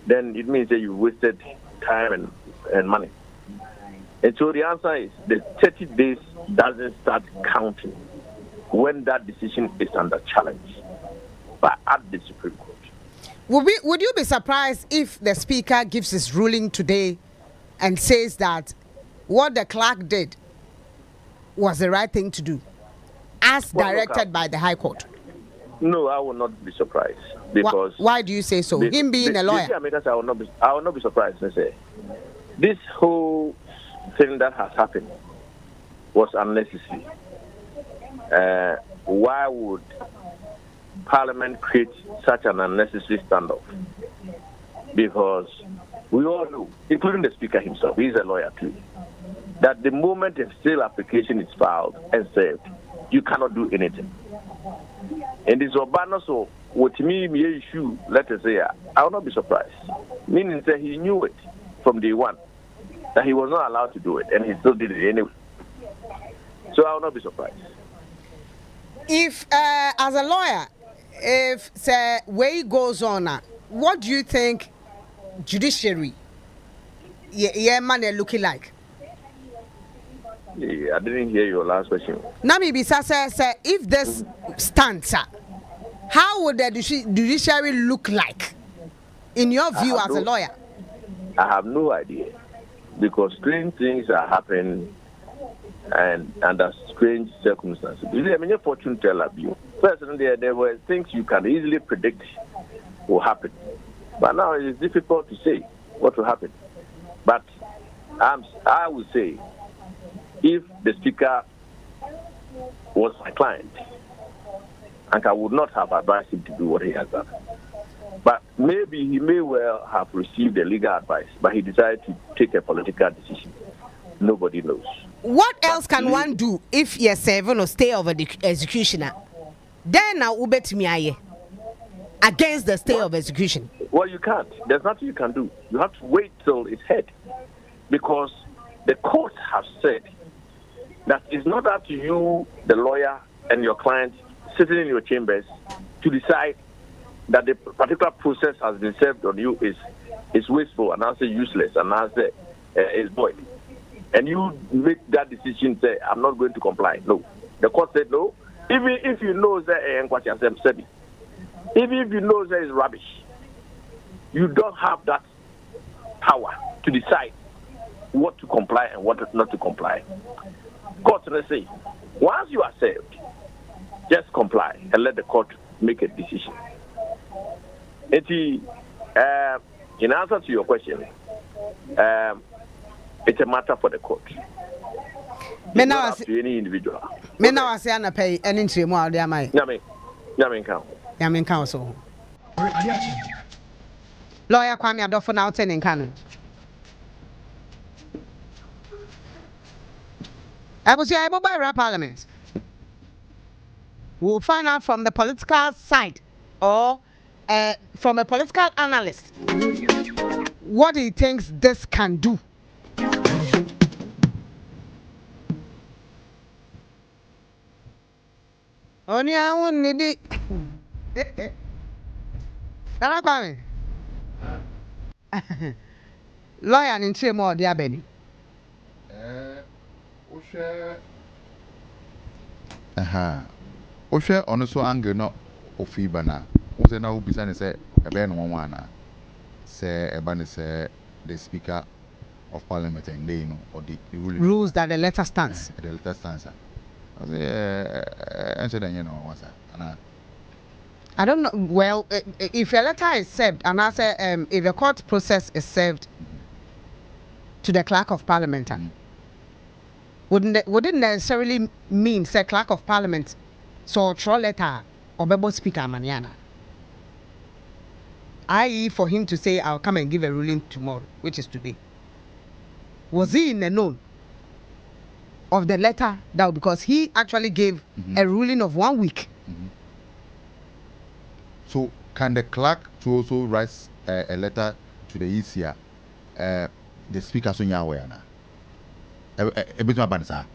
then it means that you wasted time and money. And so the answer is the 30 days doesn't start counting when that decision is under challenge at the Supreme Court. Would you be surprised if the Speaker gives his ruling today and says that what the clerk did was the right thing to do, as directed by the High Court? No, I will not be surprised. Because why do you say so? Him being a lawyer. I will not be surprised to say this whole thing that has happened was unnecessary. Why would Parliament create such an unnecessary standoff? Because we all know, including the Speaker himself, he's a lawyer too, that the moment a sale application is filed and served, you cannot do anything. And this Obama, so what me issue, let us say, I will not be surprised. Meaning that he knew it from day one, that he was not allowed to do it, and he still did it anyway. So I will not be surprised. If, as a lawyer, if the way goes on, what do you think judiciary, man, looking like? Yeah, I didn't hear your last question. Namibisa says, if this stands, how would the judiciary look like, in your view as a lawyer? I have no idea, because strange things are happening and under strange circumstances. I mean, your fortune teller view. First, there were things you can easily predict will happen, but now it is difficult to say what will happen. But I would say, if the Speaker was my client, and I would not have advised him to do what he has done. But maybe he may well have received a legal advice, but he decided to take a political decision. Nobody knows. What else can one do if you're serving or stay of executioner? Then now ubet me against the stay of execution. Well, you can't. There's nothing you can do. You have to wait till it's heard, because the courts have said that it's not up to you, the lawyer, and your client sitting in your chambers to decide that the particular process has been served on you is wasteful and answer useless and answer is void. And you make that decision, say, I'm not going to comply. No. The court said no. Even if you know that even if you know that is rubbish, you don't have that power to decide what to comply and what not to comply. Court, let's say, once you are served, just comply and let the court make a decision. In answer to your question, it's a matter for the court. It's not up to any individual. Me now I say I pay any entry more there my. Yamin Council. Lawyer Kwame Appiah now turning canon. I was able by Parliament. We'll find out from the political side or from a political analyst what he thinks this can do. Only I won't need it. Lawyer in three more, dear Benny. Oshe onoso angle no ofiba na ose na ubisa ne se ebe no nwa na se eba ne se the Speaker of Parliament and they know or the rules that the letter stands. The letter stands. I don't know. Well, if a letter is served, and I say if a court process is served to the Clerk of Parliament, wouldn't necessarily mean say Clerk of Parliament so throw letter or Bebo Speaker Maniana. I.e. for him to say I'll come and give a ruling tomorrow, which is today. Was he in the known of the letter down because he actually gave a ruling of 1 week. So can the clerk to also write a letter to the ECR? The speaker so nya aware na. A bit more bansa.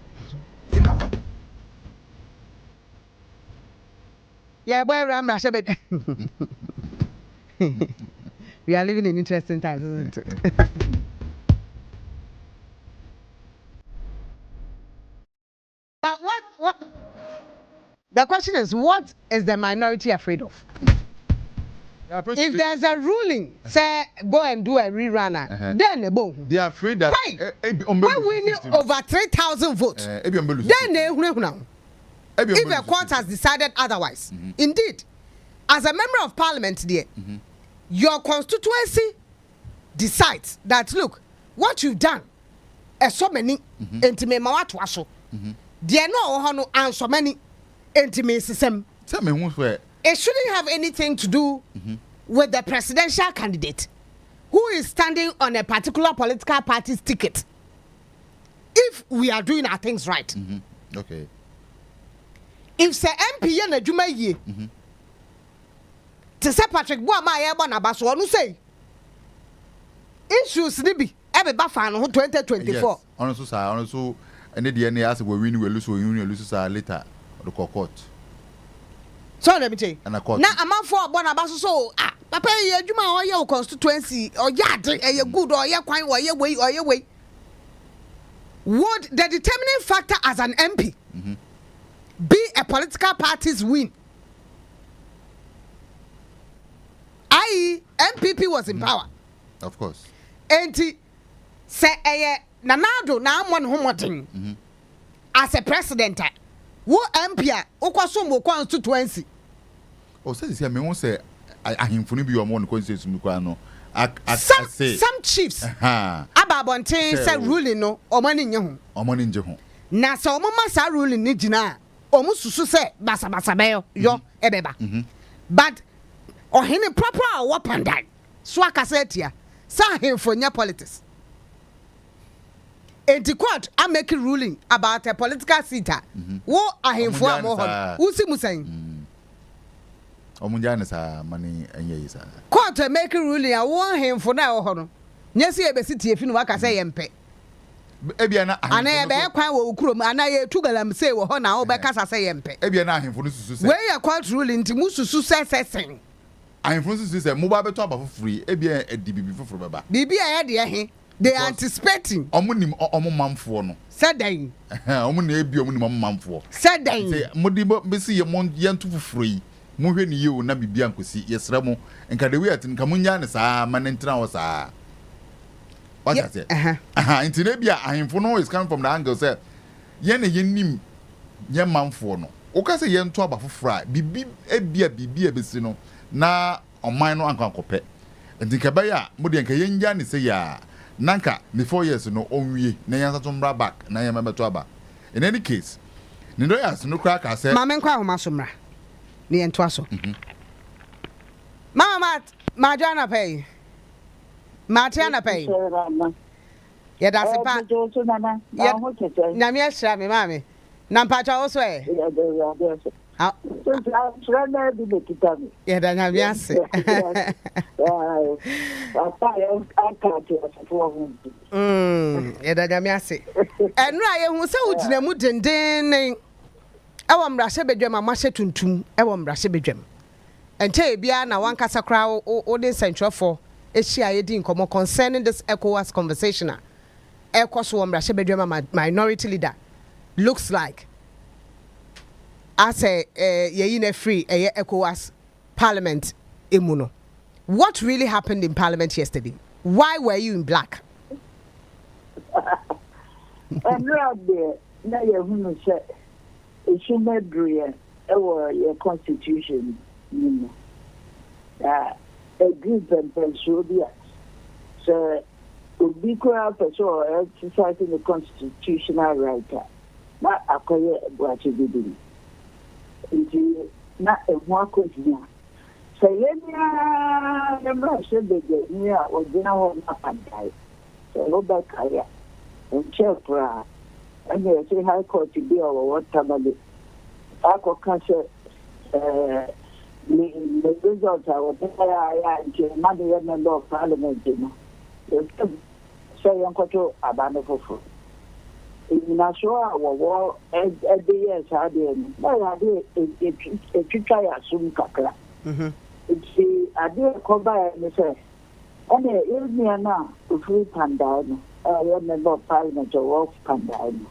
Yeah, boy, we are living in interesting times, isn't it? But what? The question is, what is the minority afraid of? If there's a ruling, say go and do a rerun, then they are afraid that when we need over 3,000 votes, then if a court has decided otherwise, indeed, as a member of parliament, dear, your constituency decides that look, what you've done, so many intimate mawatwaso, dear no and so many intimate system. Tell me where. It shouldn't have anything to do with the presidential candidate who is standing on a particular political party's ticket. If we are doing our things right. Okay. If say MP na adwuma yie. To say Patrick Boama yebo na ba so onu say. Issues ni bi e be ba fa no 2024. Yes. Honestly, any DNA as we win we lose sa later the court. So let me tell you. And a court. Na amanfo obo na ba so papa ye adwuma o ye constituency o ya de e good o ye kwan o ye way. Would the determining factor as an MP be a political party's win? I.e., MPP was in power. Of course. And say Nanado na amon homotin as a president. Wo MP ukwaso mo constituency. O say me won say ahemfo bi o mo constituency mi kwa no. Some chiefs ababonten say ruling no omani nye ho. Na so omama sa ruling ni gina omu susu say basa beyo yo ebeba. But ohene proper wapandai so akasetia sa ahemfo nya politics. And the court are making ruling about a political seat. Wo ahemfo amoho usi musan. Omunjane sa mani enye isa. Court make ruling a wo ahemfo na wo ho no. Nyesi e be city efi no waka say yempe. Ebia na ahemfo. Ana e be kwan wo ukurom ana ye tugalam say wo ho na wo be kasa say yempe. Ebia na ahemfo no susu say. We ya court ruling ti mususu sen. Ahemfo susu say mo ba beto aba free ebia edibibi foforo beba. Bibi aye de he. They are anticipating. Omunim omo mamfo no. Sadan. Omu na ebi omu ni mamfo. Sadan. Say modi besi ye mon yentu foforo yi. Mo hwe ni ye o na bibia nkosi yesra mo. Nka de we atin ka munya ne saa manentra wo saa. What is it? Nti na bia ahemfo no is coming from the angle say ye na ye nim ye mamfo no. O ka say ye nto aba foforo a bibi e besi no na oman no ankankopɛ. Nti ka ba ya mo de nka ye nya ne say ya Nanka, the 4 years no onwe na yansa to mbra back na yema beto aba. In any case, nindo yas no crack I said Mama nkwa homa so mra. Ne ento aso. Mama ma jana pay. Ma tiana pay. Ya da se pa. Na mi asra me mama. Na mpacha oso e. Yeah, then have yes. And I was so dending. I am Rasha Bedram, a masha tuntum, I am Rasha Bedram. And tell Biana one casa crowd or the central for a share in common concerning this ECOWAS conversation. ECOWAS one Rasha Bedram, minority leader. Looks like. I say, ye free ECOWAS Parliament imuno. What really happened in Parliament yesterday? Why were you in black? I'm not there. Now you're going to say, it should not be your constitution. A group and Pennsylvania. So, we could have exercising the constitutional right. Not acquire what you do. Nti na ehwa kodua sayenya lembra shebege ni a odina ho na pandai so lo ba kaya enchepra and they say High Court to be over what Tamale. I could catch the results. I was there, Mother member of Parliament. Say, Uncle Abandon. In a show, our war every year, I did. I did a try assume Kakra. It's I did come by and say, and it is near now to free Pandano. I remember Parliament or Wolf Pandano.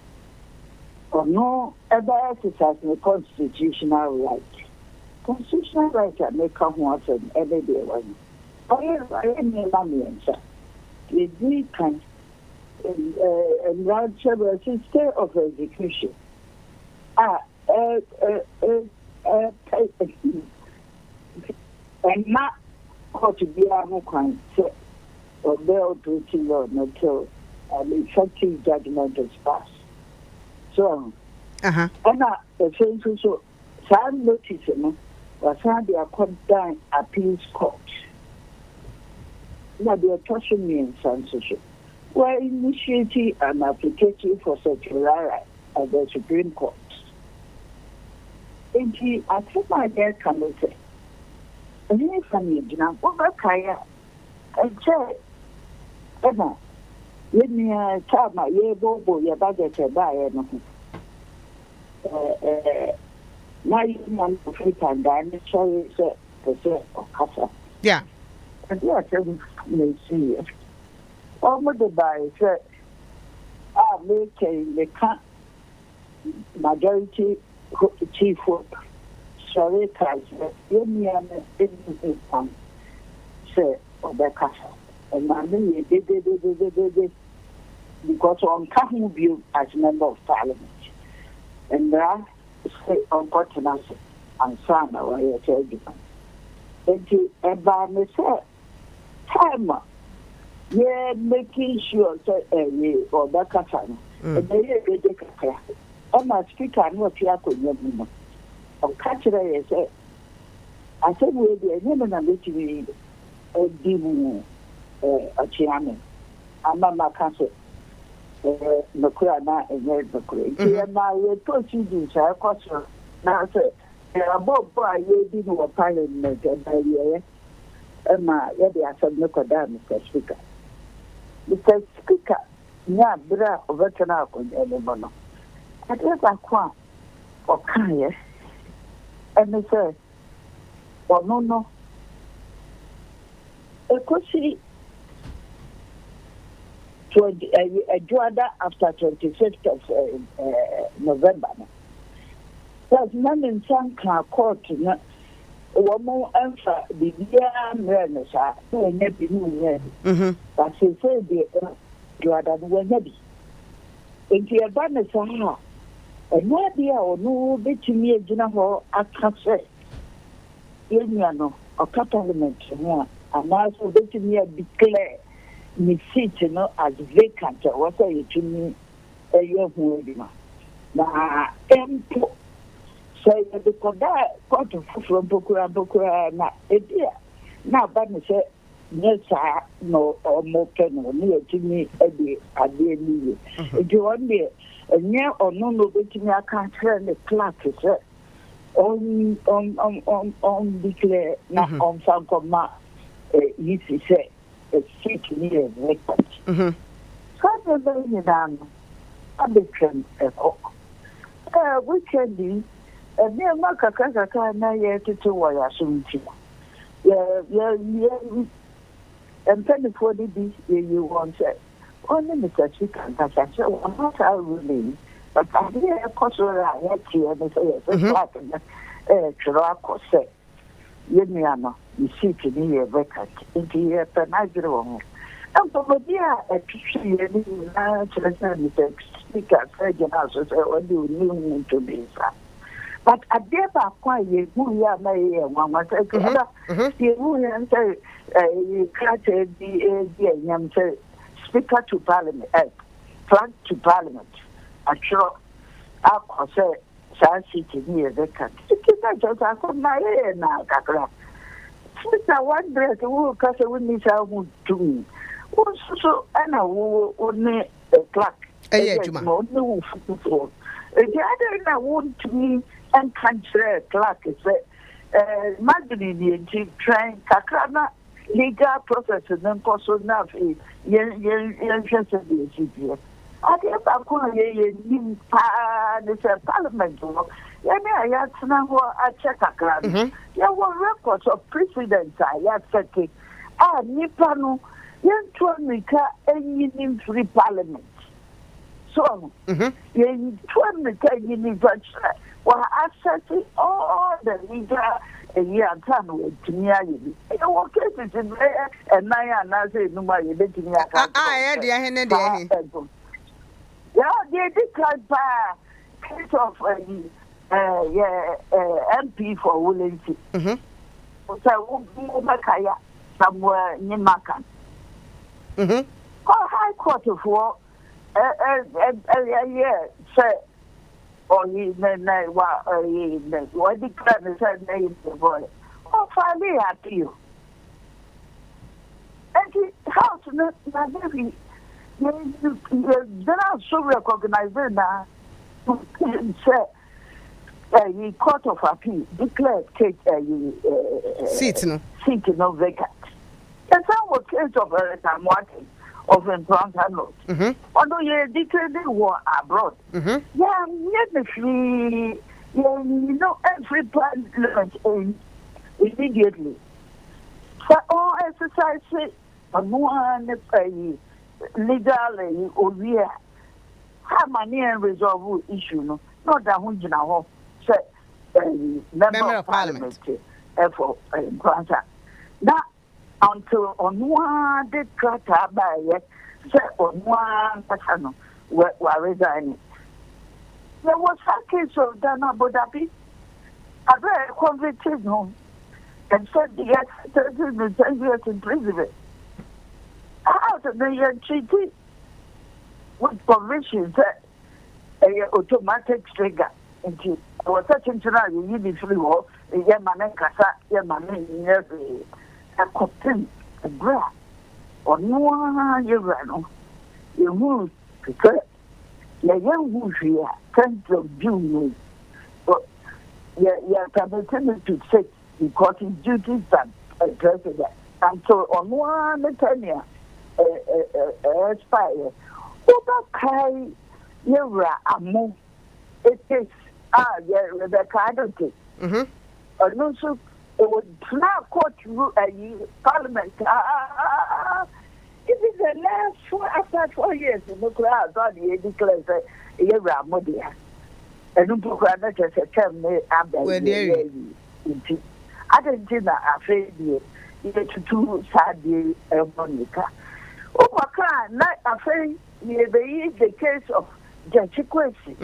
Or no, ever exercise the constitutional right. Constitutional right that may come once and every day one. I am a money, sir. We can. And round several state of execution. And not how to be a who say or bail to until an effective judgment is passed. So, and the thing so some notice was how they are called down appeals court. Now they are touching me in censorship. We're initiating an application for certiorari at the Supreme Court. And I think my dad can say, and then from you, over Kaya, and say, Emma, let me tell my year bobo, your budget to buy anything. Now you want to flip and dine, sorry, sir, to say, or Casa. Yeah. And yes, may see it. Almost the by said, making the majority chief whip. Sorry, Kaiser, Union income, say, Obeka. And I mean, did because on coming view as member of Parliament. And there, say, on continence and son, or I tell you. And by me, say, time. Yeah, making sure that or that person, and they are I'm a speaker, and what you are going to catch it. I said, we'll be a woman and let you read a chairman. I'm not my counsel. Makurana and Red Makur. And now we're proceeding, so I cost her. Now, sir, there are both boy, you didn't know a parliament and I hear. And my, yeah, they are some Nicodemus, Mr. Speaker. Mr. Speaker, Yaa Brefo veteran Kwame. I guess I can't or can and they say, oh no. Of course, a Juada after 25th of November. There's none in some court. One more answer the year Mernesha, who will never be new. But she said, you are done when maybe. If you are done as a half, and no idea or no bit to me, General, I can't say. You or Parliament, and also bit to me declare me seat, as vacant, or what are you to me a year who now, say the court from Bokura, not a dear. Now, but me say, yes, no, or more pen or near to me a day. If you want me, a near or no, me, I can't turn the clock, sir. On declare, not on some command, you say, a seat near vacant. So, the very down, I became a hawk. We can be. And near Makaka, now you have to wire soon. And penny for the beast you want it. Only Mr. Chicken, as I said, I'm not out really. But I hear a course I had here and say, it's like say, Yemiano, you see to me a record into your penagro. And for dear, a tree, and speaker, Sergeant House, what do you mean to be, sir? But I never quite who ya may one was a you say, catch the speaker to Parliament, flag to Parliament. I'm sure I'll say, San City near the country. I could my hair now, Kakra. Speaker, one dress, who cast a windy sound to me. So, and I will only a clock. no fufu. The other na want me and country clerk say imagine the train kakana legal process and also now yen just the ade ba ko ye nim pa the parliament no ya tsena ho a check akra ya wo records of precedents ya check nipa no yen to nika enyi free parliament so yen to nika enyi wa access all the legal year time with Timia. You walk cases in there and Naya Nazi Numa, you let me. Yeah, they declared by case of MP for Woolensey. So, Makaya, somewhere near Makan. High Court of War, sir. Or he what declared the name of the boy. Oh, finally, appeal. And the house, not very. Then I so recognize now. The Court of Appeal declared seat no vacant. And some were case of I'm working of encounter note. Although you declared the war abroad. Free. Every parliament immediately. So all exercise one legally over how many resolve issue no not that one general member of parliament for encounter. Now until on one the charter by on one person were resigning. There was a case of Dana Bodapi, a very convicted home, and said the ex 10 years in prison. Out of the treaty with provisions automatic trigger into our such international unity war, the Yamanen Kasa, Yamanen, a cotton, a bra, or no one you move because the young who here, 10th of June, but you're permitted to take the court's duties and president. And so on one tenure, expire. Okay, you're a move. It is Rebecca. I don't think. And also, it would not court parliament. It is the last after 4 years in the crowd. God, he declares you're a modia. And you put another term. I didn't think that afraid you to do Saturday Monica. Oh, not afraid you be the case of Judge Quincy.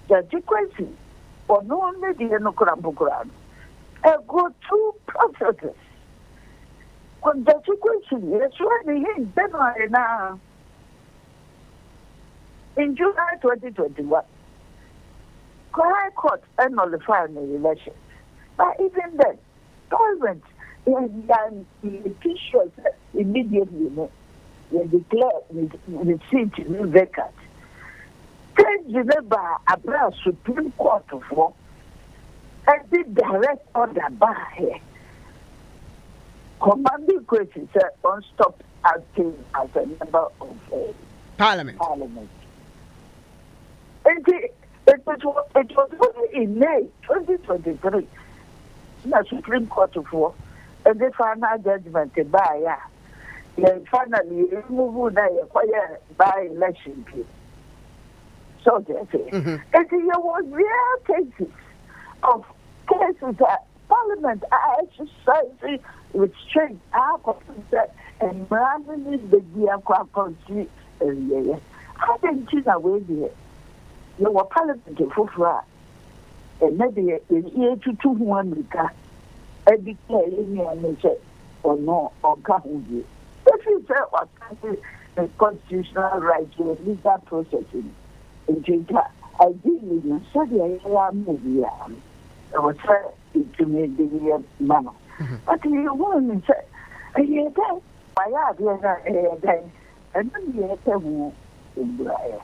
Judge Quincy, or no only the Nokrabukuran. I go two processes. When Judge Quincy is running in January now, in July 2021, High Court nullified the election. But even then, government the officials immediately they declare the seat vacant. Then Geneva Abra Supreme Court of Law and the direct order by here. Commanding question said on stop acting as a member of Parliament. And it was only in May 2023. The Supreme Court of Law and the final judgment by finally remove the by election. So they say. And there was real cases of cases that Parliament are exercising restraint and randomly the country. I didn't see that way there. You were Parliament for and maybe in year to 200 I declare any say or no or can't. If you say what the constitutional right to legal processing in Jinka, ideally, you said I am movie. I was saying to me the man. But you want to say, I hear that. I have and then you have Umbraya.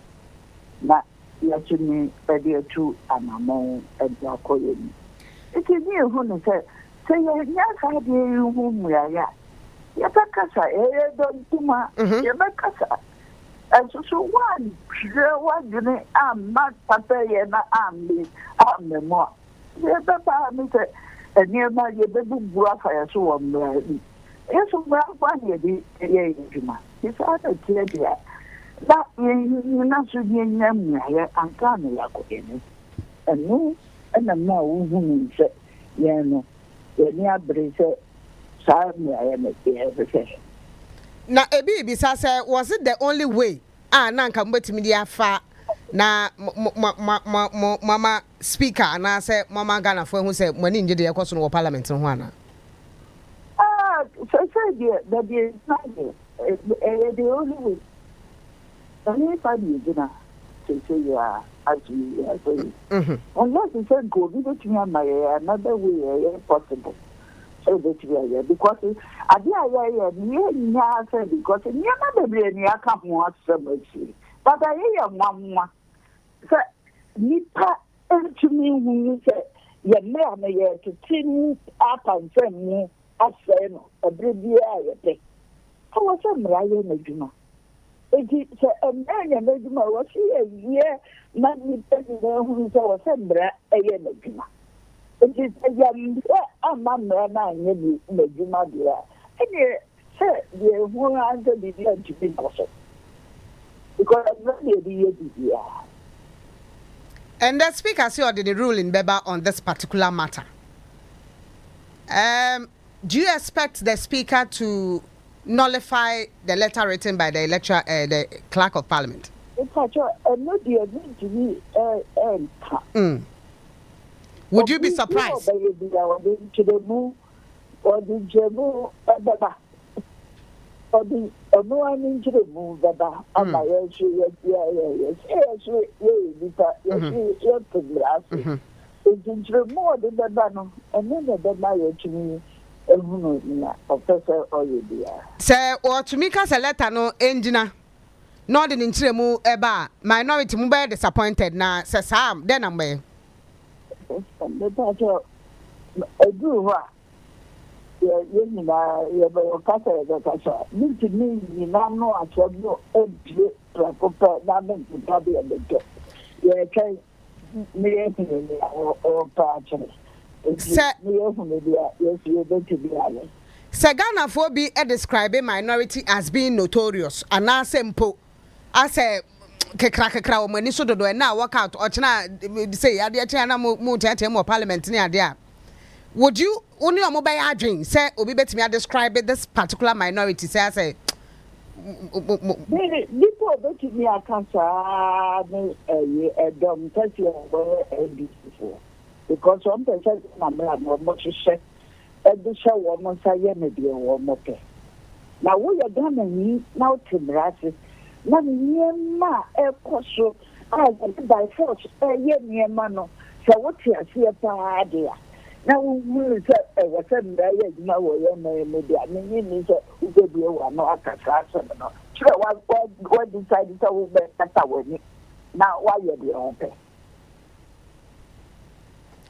Na yachini edia tu anamon edia koyeni. It is near who said, say, yes, I dear you whom we are. Yabakasa, don't tuma, Yabakasa. And so one, I'm not papa, I'm the more. Yabaka, Mr. And nearby your baby graffire, so I'm ready. Yes, one year, the His other clear there. That you not should be in them, and come in. And no, and I'm now who said, Yano, Yaa Brefo. Na ebi bisa say was it the only way na nka mbetimi dia fa na mama speaker na say mama Ghana for hu say mani nje de ekoso no parliament ho ana so that is not the only way any party gina say ya actually unless you say go be to me another way possible. So because I say because never be come watch so much. But I hear mama. So nipa to me who say ye me to tin up and send me as say no a baby I how was a mraye na juma. It is a man na juma was here man nipa who say was a mra e na juma. It is a young man, and the who answer the to be possible. Because I'm not the and the speaker said the ruling Beba on this particular matter. Do you expect the speaker to nullify the letter written by the clerk of parliament? It's such a not the Would you be surprised? To the move or the Jamu or the one into the move about my it's into more than the banner and then the marriage to me. Professor or you say or to make us a letter no engineer. Not in Inchemu eba minority mube disappointed na say Sam then I'm the battle a do you castle the castle. Need to mean you now know I told you a compare nothing to Bobby and the job. You can me or partially. Yes, you're going to be alone. Sagana for be describing minority as being notorious and now simple. I say kekra o mani so dodo na work out or china say ade tia na mu tete mo parliament ni ade. Would you only your mobile adwin say obi betimi describe this particular minority say before betimi akansa me dom tati o because some person na me no mo hye e show one say me bi o mo pe na wo ya Ghana ni na o timrase na niema ekoso by force ye niema no so what you see pa dia na wo say what say ndaya juma wo ye na media ni so ugo bi wa no akaka so no sure what decide to wo be kata woni na why you be on pe.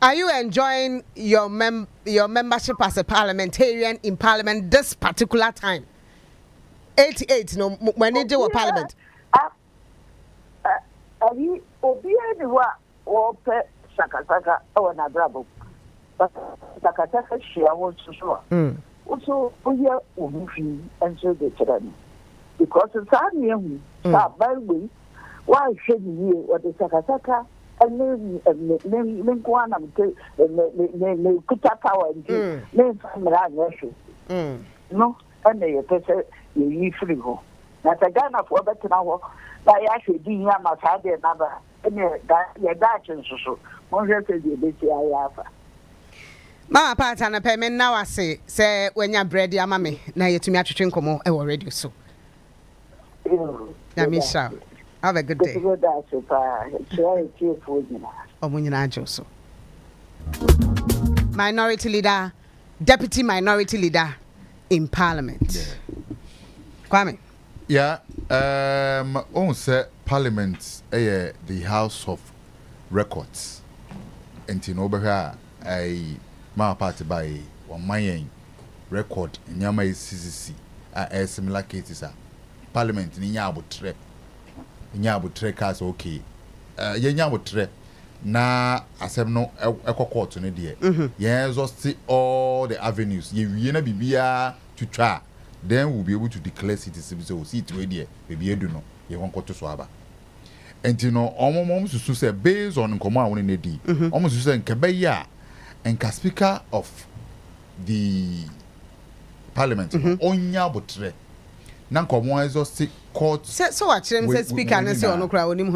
Are you enjoying your membership as a parliamentarian in parliament this particular time? 88 no when they do parliament. Abi obi aniwa wo pe sakasaka o na brabo. Sakasaka shia wo so. Also oya omufi enso de tirani. Because it's an hu sa balwe wa hwedi ye o de sakasaka ne kwana mte ne kutaka wa nti ne famra nyesho. No and you pese you free ho na Ghana for better ho na ya hwedi ya masade na ba ne ya da chinsusu mo hwe se de be ti ayafa ma pata na payment na wase se wanya bread ama me na yetumi atwetwe nkomo e wo radio so na misha have a good day so minority leader deputy minority leader in parliament. Kwame Yeah, on say Parliament, the House of Records, and in over here, my party by one my record in Yama CCC, similar cases. Parliament in Yabu tre cars okay. Yabu tre na asem no court no dear. Yeah, just see all the avenues. You na bibia to try. Then we'll be able to declare citizens. So see it ready. Maybe you do know. You won't go to Swaba. And you know, almost to say based on command in the D. Almost to say Kebeya and Speaker of the Parliament. Onya butre. Nan command is just court. So what? Say Speaker and say no crowd him.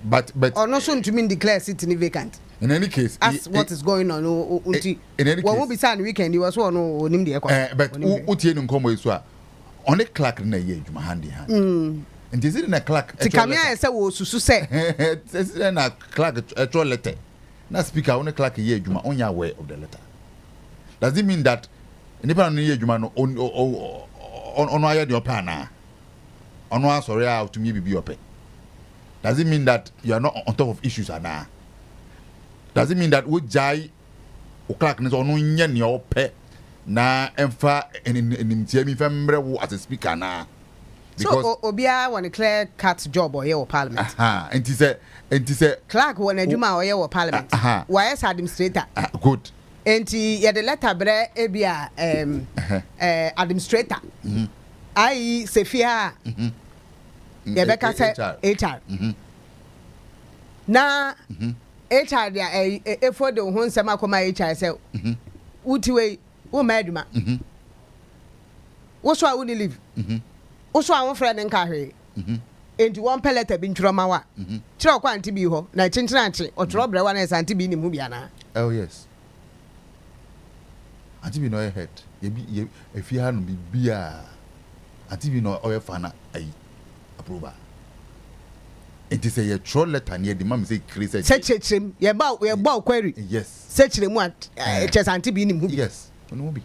But or no soon to mean declare city vacant. In any case, as what is going on. In any case, won't be Sunday weekend. You was one on him the but Uti and Combo is on a clerk in a year, my handy hand. And is it in a clerk? To come here, I said, was to say, it's in a clerk a troll letter. Now, speaker on a clerk a year, you on your way of the letter. Does it mean that independent year, you man on your pana? On one sorry out to me be your pay. Does it mean that you are not on top of issues now? Does it mean that we jai o clerk is on your pay? Na emfa in tiemi fembre as a speaker na because so obia want a clear cut job or your parliament and he say clerk want a juma or your parliament why as administrator good and he the letter bre ebia administrator I Sefia Rebecca said HR na HR dia for the whole sema koma HR say utiwe wo maduma wo so a wo ni live wo so a wo friend nka hwe enti won peleta bi ntworo wa kire kwa anti bi ho na chinchina anchi otoro bre wa na santi bi ni mu bia na oh yes anti bi no head ye efi ha no bi bia anti bi no oye fana ai approval enti say ye troll letter near the mam say create sechem ye ba query yes sechem mu che santi bi ni mu yes no be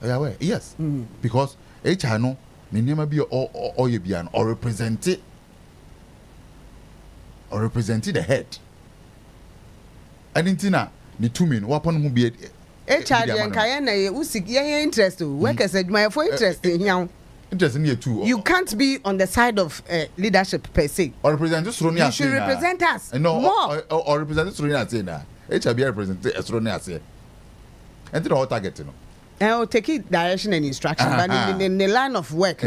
yeah well yes because HR no ne nema bi or ye bia no or represent the head adintina ni tumi no wapon hu bi HR yan kaye na ye usik ye interest we kese my for interest here interest in too you can't be on the side of leadership per se or represent Sronia you should represent us no more or represent Sronia say na HR be represent Sronia say and the target no I'll take it direction and instruction but in the line of work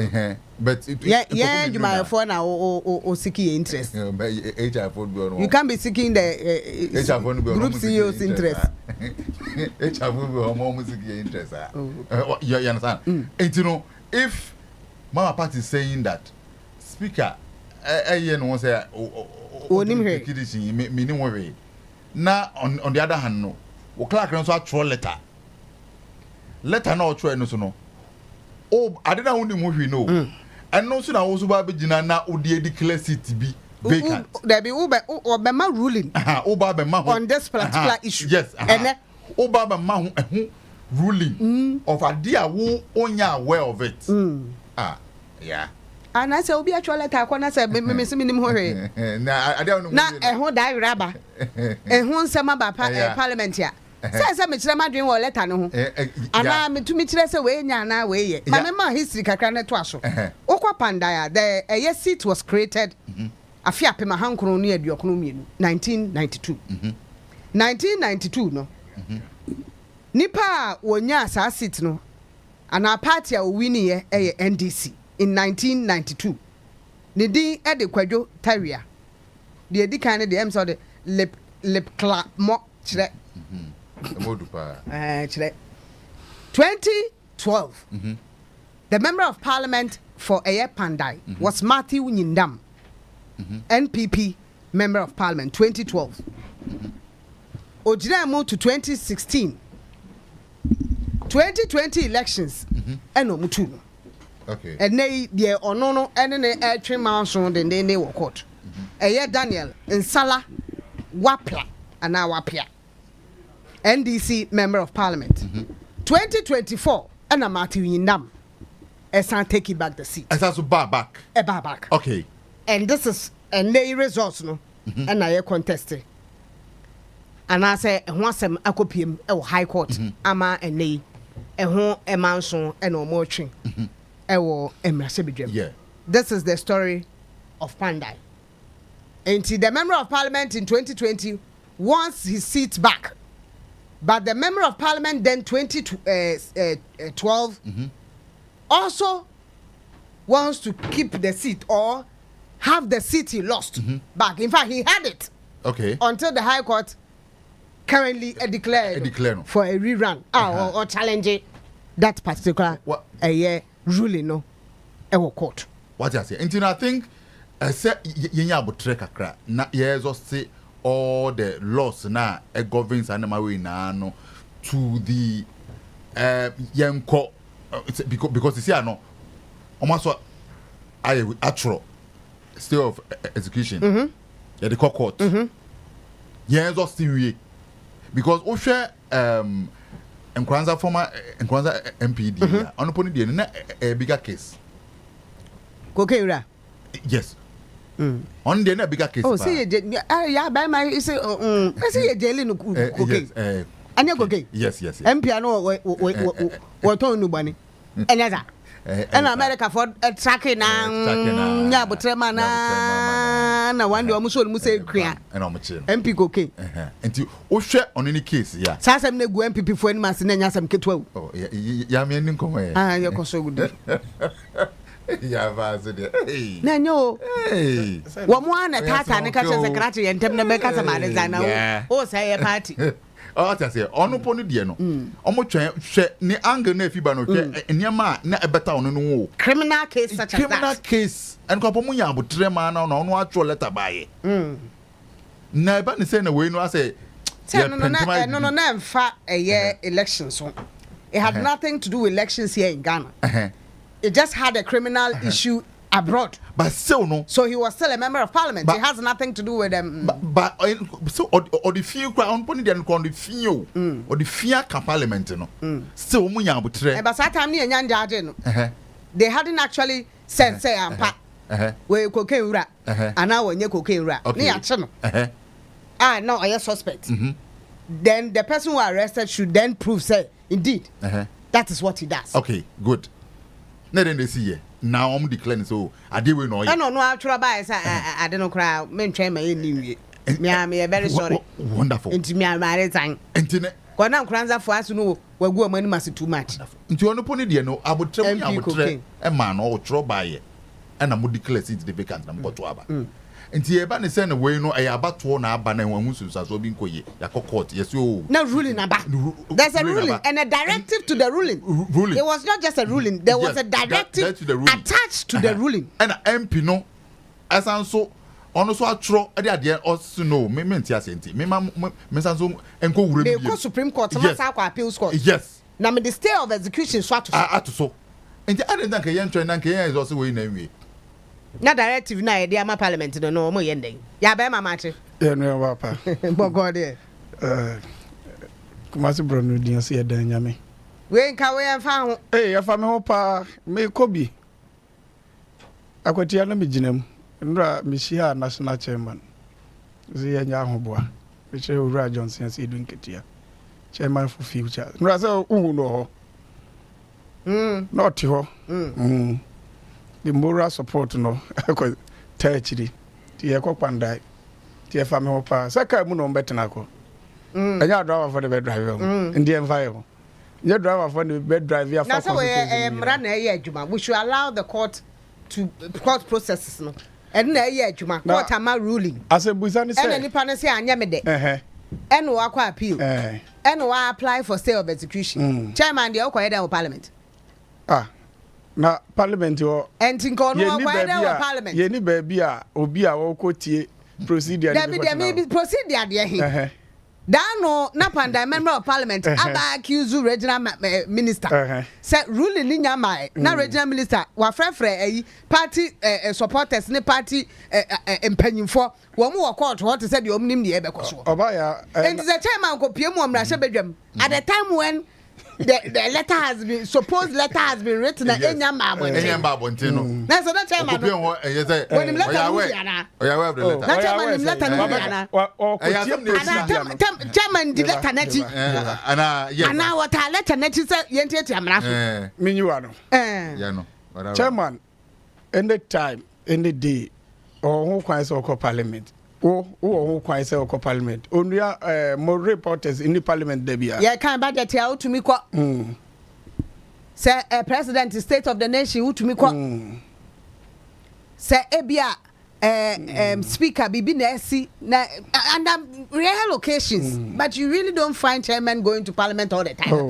but you might for now or seeking interest HR phone you can't be seeking the HR phone group CEO's interest HR phone more seeking interest you understand and you know if Mama Party is saying that speaker no say meaning way now on the other hand no o clerk no so troll letter no troll no so no oh I didn't want to we know and no so na wo so ba be gina na o de declare seat bi vacant there be o be ma ruling o ba be ma on this particular issue yes and o ba be ma ho ruling of idea wo onya aware of it yeah and I say obi actually letter akona say me se minim ho hwe na I don't know na ho die raba ho nsema ba parliament ya say me kire madwen wo letter no ho ana me tumi kire say we nya na we ye ma me ma history kakra na to aso okwa pandaya the seat was created afia pema hankro no aduokono mienu 1992 1992 no nipa wonya sa seat no ana party a wini ye NDC in 1992 ne din e de kwadwo taria de edikan ne de em so de lip clap mo kire modu pa kire 2012 the member of parliament for Eye Pandai was Matthew Nyindam NPP member of parliament 2012 ojina mo to 2016 2020 elections eno mutu no okay and they ono no ene ne twe manso de ne wo court eye Daniel Nsala Wapla ana Wapia NDC member of parliament 2024 ena Matthew Nyindam Esan take it back the seat. Esan so back. Back. Okay. And this is and the results no. And I contested. And I say once I'm akopiem e high court ama ene e ho e manso e no mo twen e wo emrasebedwam. Yeah. This is the story of Pandai. And the member of parliament in 2020 wants his seat back. But the member of parliament then 2012 also wants to keep the seat or have the seat he lost back. In fact, he had it. Okay. Until the High Court currently declared for a rerun or challenge that particular ruling no court. What I say? And I think say yenya abotre kakra na yezo say all the laws na governs animal na no to the yenko because you see no almost I atro state of execution the court yezo still because o share Nkwanza former Nkwanza MPD on poni dey na a bigger case Kokeura. Yes. On the bigger case. Oh, see, yeah, by my say, I see a jelly no cooking. And you cooking? Yes. Piano, what on nobody. Another. And America for tracking now, but Tremana, one day almost say, and I'm a chair. MP cooking. And you, oh, share on any case, yeah. Sassam ne go MP for any mass and then some kit. Oh, yeah, me and come away. Ah, you're so good. Yeah, hey. No. Hey. One attack and a catch as a cratty and temper make us a man. Oh, say a party. Oh, I say, on upon the no. Almost ne anger ne fibano, and your man, not a better on no criminal case such as criminal case, and Copamuya would tremor on what your letter by it. Never send away, no, I say, no, fat a year election so. It had nothing to do with elections here in Ghana. It just had a criminal issue abroad. But still no. So he was still a member of parliament. It has nothing to do with them. But so or the few crown pony then call the few or the fear parliament no. Still munya butre. But that time near Nyanjaje no. They hadn't actually said say ampa. We cocaine rat. And now when you cocaine rat. Near channel. No, I am suspect. Then the person who arrested should then prove say indeed. That is what he does. Okay, good. Now then they see now I'm declaring so I did we know. No, I try by I don't know cry men train my me I'm very sorry. Wonderful. Into me my time. Intine. Kwana Nkranza for us know we go money must too much. Into on pony there no I would try a man or try by and I would declare it the vacant number to aba. Nti eba ne say na we no e aba to na aba na wan musu so bi nkoye ya court yes o no ruling aba there's a ruling and a directive to the ruling. It was not just a ruling, there was a directive attached to the ruling and MP no asan so ono so atro e de also no me ntia senti me san so enko wure bi the Supreme Court ma sa kwa appeals court yes na me the stay of execution so ato so nti ade nka yen twen na nka yen is also we na nwie na directive na e dia ma parliament no mo yenden ya ba ma mache no papa bogo de kuma se bronu din se e dan nyame we nka we enfa ho ya fa me ho pa me kobi akwati na me ginam ndra me shia national chairman ze ya nya ho boa me che Owura Johnson se edu nketia chairman for future ndra se uhu no ho not ho the moral support no ko tachiri ti e ko pandai ti e fa me ho pa saka mu no mbetena ko anya driver for the bed driver ndi environment your driver for the bed driver for na so mra na e adwuma we should allow the court processes no and na e adwuma court ama ruling as a busa ni say and nipa ne say anya me de and we akwa appeal and we apply for stay of execution chairman dey okoye dem parliament na parliament o entinko no okoye dem parliament ye ni ba bia obi a wo kotie procedure ni procedure dey he Dano na panda member of parliament aba accuse regional minister say ruling ni nyama na regional minister wa frefre party supporters ni party empanyimfo wo mu wo court what said the omnim the ebe koso oba ya and the chairman ko piem wo mrahye bedwam at the time when the letter has been supposed letter has been written na enyamba abontin na so that chairman when him letter oya we the letter na chairman him letter no chairman the letter na chi ana what letter na chi say yentieti amra so minyu ano yeah no chairman any time any day or who kwan say okọ parliament who kwan say okọ parliament onua more reporters in the parliament there bia yeah kan budget ya utumi kwa say president state of the nation utumi kwa say ebia speaker bibi na esi na and rare locations but you really don't find chairman going to parliament all the time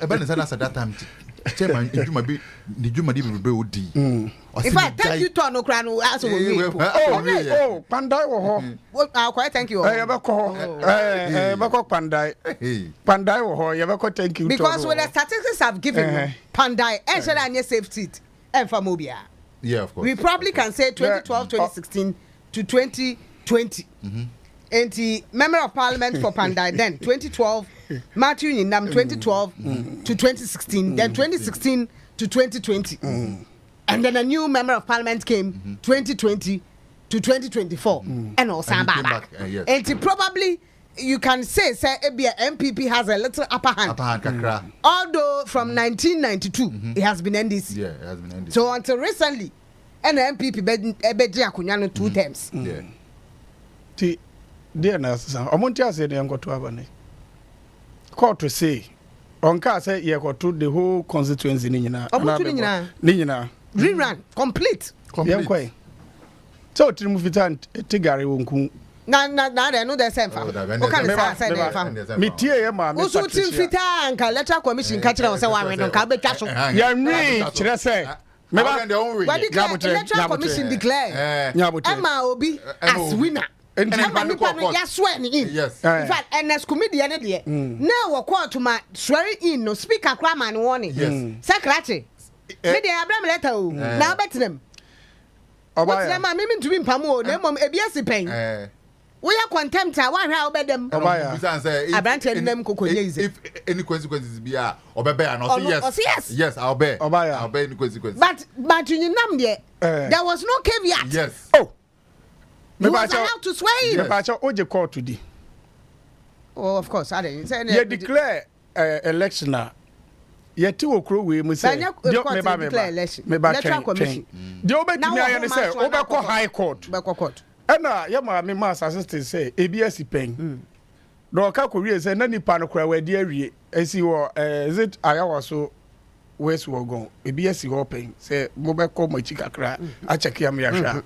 ben say at that time chairman Ijuma be odi in fact thank you to no kra no aso we pandai wo ho quite thank you be ko be ko pandai wo ho ye be ko thank you because when the statistics have given pandai and shall any safety and famobia yeah of course we probably can say 2012 2016 to 2020 and the member of parliament for pandai then 2012 Matthew Yinam 2012 to 2016 then 2016 to 2020 and then a new member of parliament came 2020 to 2024 and also back and probably you can say MPP has a little upper hand although from 1992 it has been NDC yeah it has been NDC so until recently and MPP beji akunya no 2 terms yeah ti dear na omonti ase de ngoto abane court to say on ka say ye go to the whole constituency ni nyina rerun complete kwai so trimu fitan tigare wonku na de no the same fa o kan say na fa metie ye ma me so tim fitan ka electoral commission ka kire wo say wa we no ka betwa so ya nwi kire say me ba electoral commission declare Emma Obi as winner and ya swear ni in yes in fact NS comedian de na wo court ma swear in no speaker Kwame no warning yes secretary me de Abraham letter o na betem obaya ma me ntumi mpam o na mom ebiasi pen we ya contempt a wa hwa obedem obaya Abraham nem kokonye ize if any consequences be obebe and yes I'll bear any consequences but you nam there there was no caveat yes you was allowed to swear in. Oje court today. Oh, of course. I didn't say you declare election now. You two okro we mu say. You declare election. Electoral commission. The obe timi aye say obe ko high court. Be ko court. Na ye ma me mass assistant say ABS pen. Do ka ko wie say na nipa no kra we de awie. Esi wo is it ayawa so west wo gon. ABS wo pen say mo be ko mo chikakra a check am ya hwa.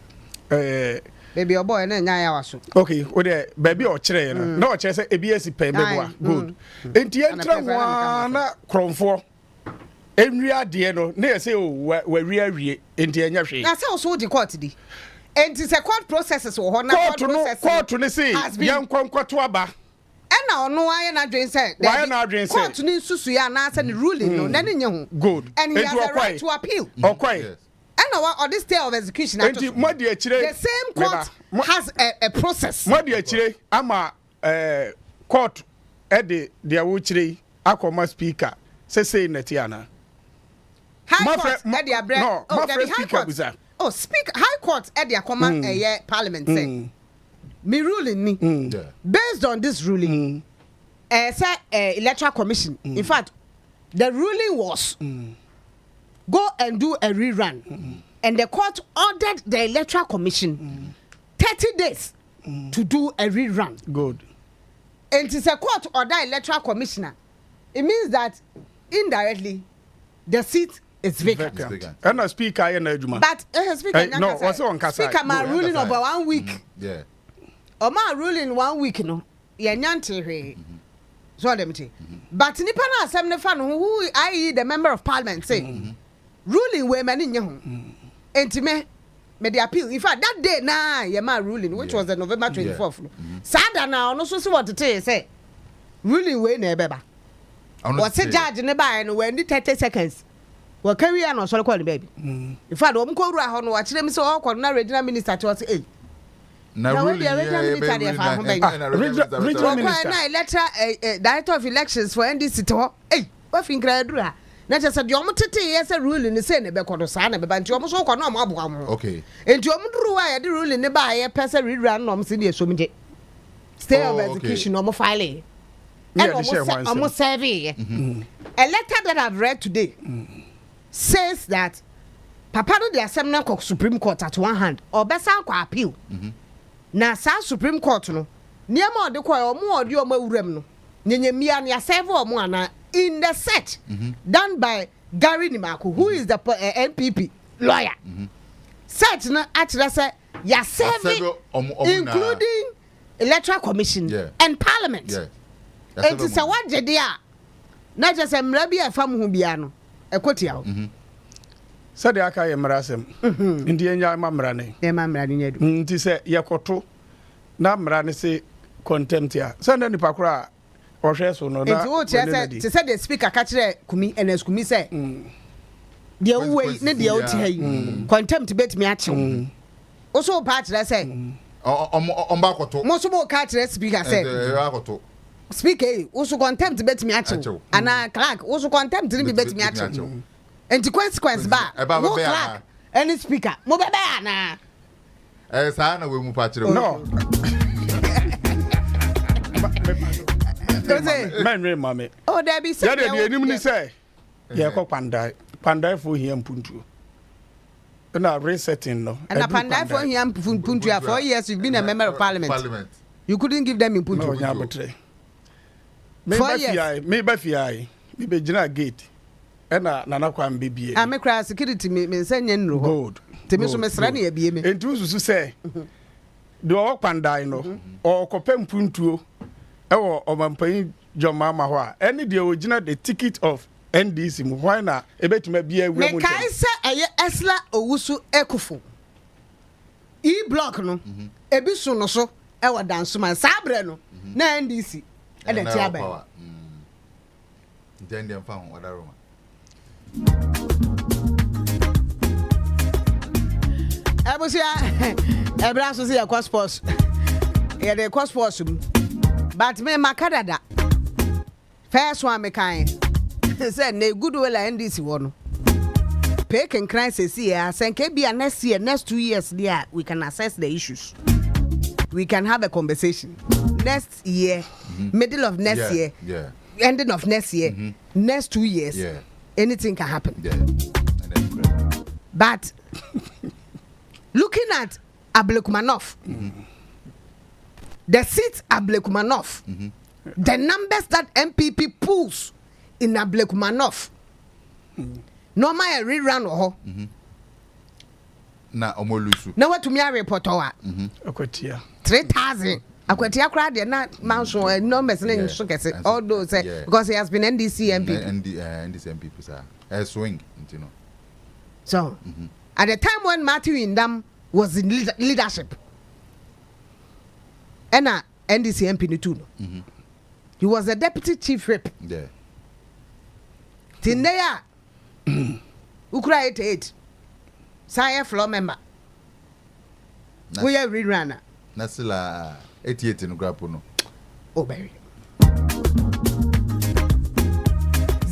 Baby your boy na nya ya waso okay o de baby o kire no na o kire say ABS pen beboa good enti entra wa na kromfo enwia de no na say o wa wi awie enti enya hwe na say o so di court di enti say court processes wo ho na court no say yan kwankwato aba na ono aye na dwen say court ni susu ya na say the ruling no na ne nye ho good and he has a right to appeal okay and what this day of execution the same court has a process modi akire ama court e de wo kire akoma speaker say netiana high court e de abre speaker high court e de akoma parliament say me ruling ni based on this ruling say electoral commission in fact the ruling was go and do a rerun and the court ordered the electoral commission 30 days to do a rerun good and it's a court order electoral commissioner it means that indirectly the seat is vacant and a speaker but speaker no also on kasa speaker ma ruling over 1 week yeah o ma ruling 1 week no ye nyante hwe so dem ti but nipa na asem ne fa no who I the member of parliament say ruling we mani nye ho entime me the appeal in fact that day na ye ma ruling which was the November 24th sada na ono so se what say ruling we na ebeba what say judge ne ba no we need 30 seconds we carry na so call the baby in fact o mko ru a ho no wa kire mi so o ko na regional minister to say eh na ruling regional minister dey fa ho ben regional minister na electoral director of elections for NDC to eh wa finkra dura na chese de omtete ye se rule ni se ne be kodo sa na be ba nti omso ko na omaboa mo okay enti omduru wa ye de rule ni ba ye pese rewura nom se de esomje stay of execution omo file and almost serve a letter that I've read today says that Papa no the Assembly Supreme Court at one hand or besa kwa appeal na sa Supreme Court no niema ode kwa omo ode omo awurem no nyanyamia na serve omo ana in the set done by Gary Nimaku who is the NPP lawyer set na actually say ya serve including Electoral Commission and Parliament it is a what jedia na just emra bi afam hu bia no ekotia ho said aka ye mrasem ndi enya mamra ne e mamra ne nyadu nti se yekoto na mra ne se contempt ya sanda ni pakura ohwe so no na it said the speaker ka kire kumi ns kumi say dia uwe ne dia oti hayi contempt bet me ache oso pa kire say omba koto mo so mo ka kire speaker say akoto speaker oso contempt bet me ache ana clerk oso contempt ni bet me ache and the consequence ba mo clerk any speaker mo bebe ana sa na we mu pa kire no man mame oh there be say ya de enim ni say ye ko pandai for here mpuntu na resetting no and pandai for here mpuntu 4 years you've been a member of parliament you couldn't give them mpuntu no nya betre me ba fi me be gina gate na nana kwa mbibie me cry security me nsanya nro good temi so mesra na ebie me entu susu say do o pandai no o kope mpuntuo ewo omampan jomama ho a any de ogina the ticket of NDC mu why na ebetuma bia ewu mu me kai se eye esla owusu ekufo e block no ebi so no so ewo dansoma sabre no na NDC e de tia ba ndende mfa ho wadaroma ebusia ebra so se ya sports ya de sports but me makadada first one me kan say na good well NDC wo no pay can cry say see asenke bia next year next 2 years there we can assess the issues we can have a conversation next year middle of next year ending of next year next 2 years anything can happen but looking at Ablekumanov the seats Ablekumanov the numbers that MPP pulls in Ablekumanov normal a rerun ho na omolusu na watumi a report wa akwatia 3000 akwatia kra de na manso numbers na nso kese all those because he has been NDC MP NDC MP sir swing you know so at the time when Matthew Indam was in leadership and NDC MP ni too he was the deputy chief whip Tindeya ukura 88 Science floor member we are rerunner nasila 88 no grapo no oh baby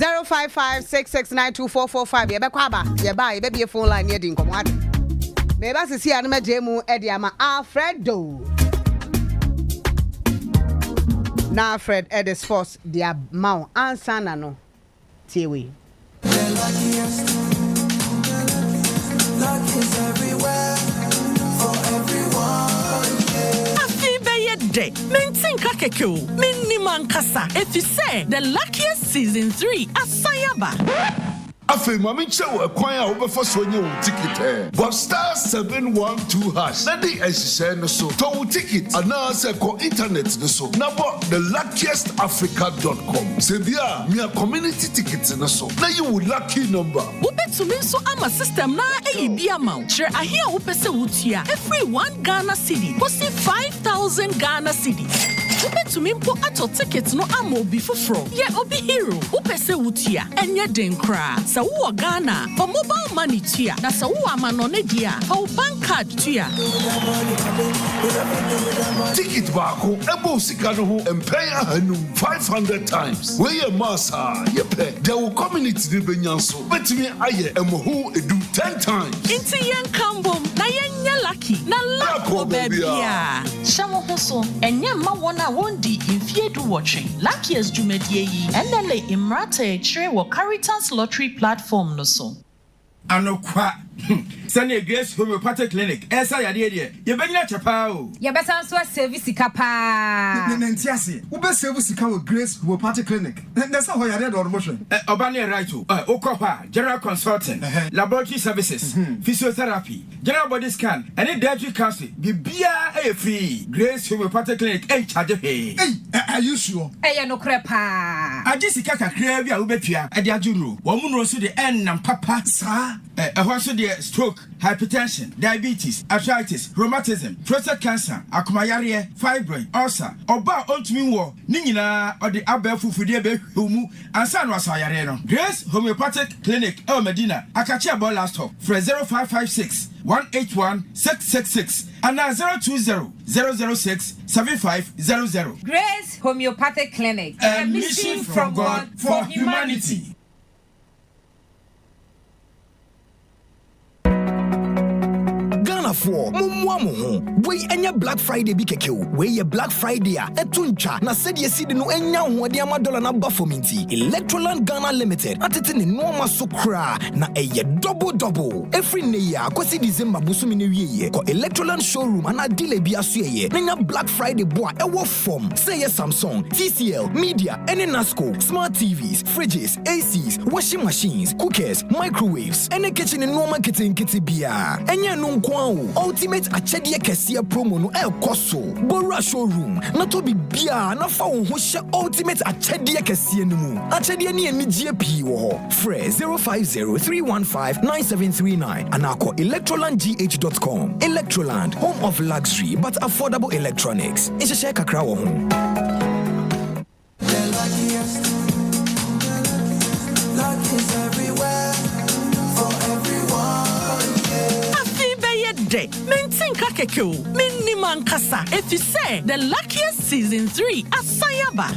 0556692445 ye be kwaba ye ba ye be phone line ye di nkomo ade me ba sisi anu majemu e di ama Alfredo na Alfred Edis Force dia maw answer na no tiewe luck is everywhere for everyone. Happy birthday, Mentinka Kekeo, Miniman Kasa. If you say the luckiest season 3 Asayaba. Afi mami chewa kwanya obefa so nye wo ticket but star 712 hash na di ehye no so to wo ticket ana se ko internet no so na bo thelluckiestafrica.com se bia me community tickets no so na you lucky number wo betumi so ama system na bia ma chere ahia wo pese wo tua every 1 Ghana cedi posi 5000 Ghana cedi Wobetumi mpo ato ticket no ama obi foforo. Ye obi hero. Wopese wutia enye den kra. Sa wo Ghana for mobile money tia. Na sa wo amanone dia for bank card tia. Ticket bako ebo sika no ho empaya hanum 500 times. Where your massa ye pay. There will community ni benyanso. Betimi aye emoho edu 10 times. Inti yen kambom na yen nya lucky. Na lako bebia. Shamo hoso enye ma wona wondi infiedu watching. Luckiest jumedie yi. Endele imrate chire wo Caritas lottery platform no so. Anokwa Sane Grace Homeopathic Clinic esa yade de ye benya chapa o ye besan so service kapa nentiase wo be service ka wo Grace Homeopathic Clinic na sa ho yade do mo hwe oba ne right o okwa general consulting laboratory services physiotherapy general body scan and dietary counseling bibia e free Grace Homeopathic Clinic e charge hey are you sure ye no krepa agisika kakra bia wo betua e de ajuru wo mu no so de nam papa sa so de stroke, hypertension, diabetes, arthritis, rheumatism, prostate cancer, akumayare, fibroid, ulcer, oba ontumi wo ni nyina ode abafufude be humu ansa no asayare no. Grace Homeopathic Clinic Medina akachi about last stop for 0556 181 666 and 020 006 7500. Grace Homeopathic Clinic, a mission from God for humanity. For mumwamu we enya Black Friday bi keke we ye Black Friday a etuncha na said ye seed no enya ho de $1 na ba for minti Electroland Ghana Limited atete ne no ma so kra na eye double every year kwesi December busumi ne wieye ko Electroland showroom ana dealer bi aso ye na Black Friday boa e wo form say ye Samsung TCL Media any Nasco smart TVs fridges ACs washing machines cookers microwaves any kitchen no ma kitten bia enya no nko Ultimate achedie kesia promo no koso Bora showroom na to bibia na fa wo ho hye ultimate achedie kesia no mu achedie ne enigye pii wo ho frɛ 0503159739 anako electrolandgh.com. Electroland, home of luxury but affordable electronics. Isheshe kakra wo ho. Luck is everywhere for everyone. Mentin kakekeo, miniman kasa. If you say the luckiest season 3 asayaba.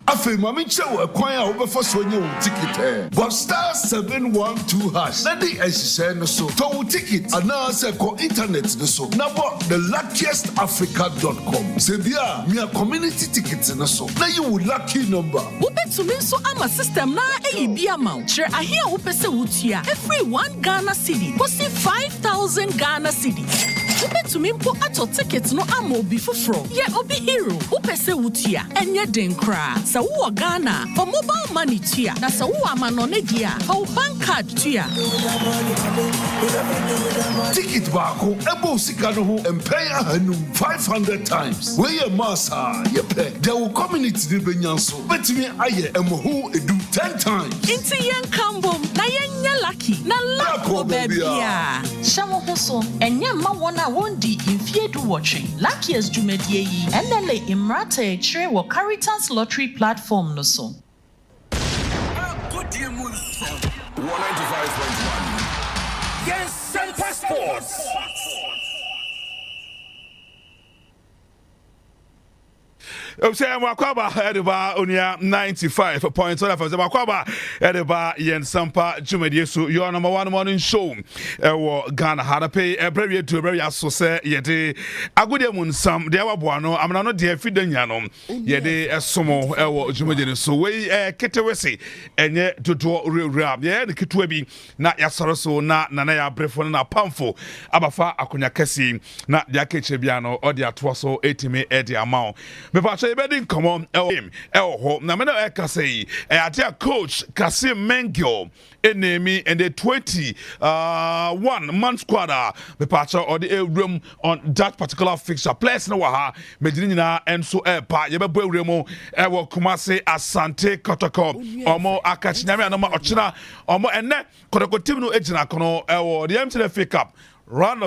Afi mami chewa kwanya obefa sonye wo ticket but star 712 # na di ehise no so to ticket ana se ko internet no so na bo the luckiestafrica.com se bia me community ticket no so na you lucky number wo betumi so ama system na eyi bia ma chere ahia wo pese wutia every 1 Ghana cedi kosi 5,000 Ghana cedi wo betumi mpo ato ticket no ama obi foforo ye obi hero wo pese wutia enye den kra sa wo Ghana for mobile money tia na sa wo amanone dia for bank card tia ticket bako ebo sika no ho empaya hanum 500 times where your massa ye pay there will community ni benyanso betimi aye emoho edu 10 times inti yen kambom na yen nya lucky na lako bebia shamo hoso enye ma wona wondi infiedu watching luckiest jumedie yi endele imrate chire wo Caritas lottery platform no so 195.1 Nsempa Sports. Makwaba Ediba Unia 95.1 FM. Makwaba Ediba Nsempa Jumedie so your number 1 morning show. Ghana had to pay a very to very associate yet Agudia Munsam, the Awabuano, I'm not dear Fideniano, yet a Somo Jumedie so way Ketewesi and yet to do real rap. Yeah, the Kitwebi, not Yasaraso, not Yaa Brefo and Pamfo, Abafa Akunya Kessi, not Yakechebiano or the Atwaso 80 Eddie amount. Bedin come on him hope na me na eka say atia coach Kasim Mengio enemy and the 21 month squad me patch or the room on that particular fixture place no ha medini na enso pa ye bebo remo e wo Kumasi Asante Kotoko omo akachinyame anoma ochina omo enne Kotoko team no ejina kono e wo the MTN FA Cup round of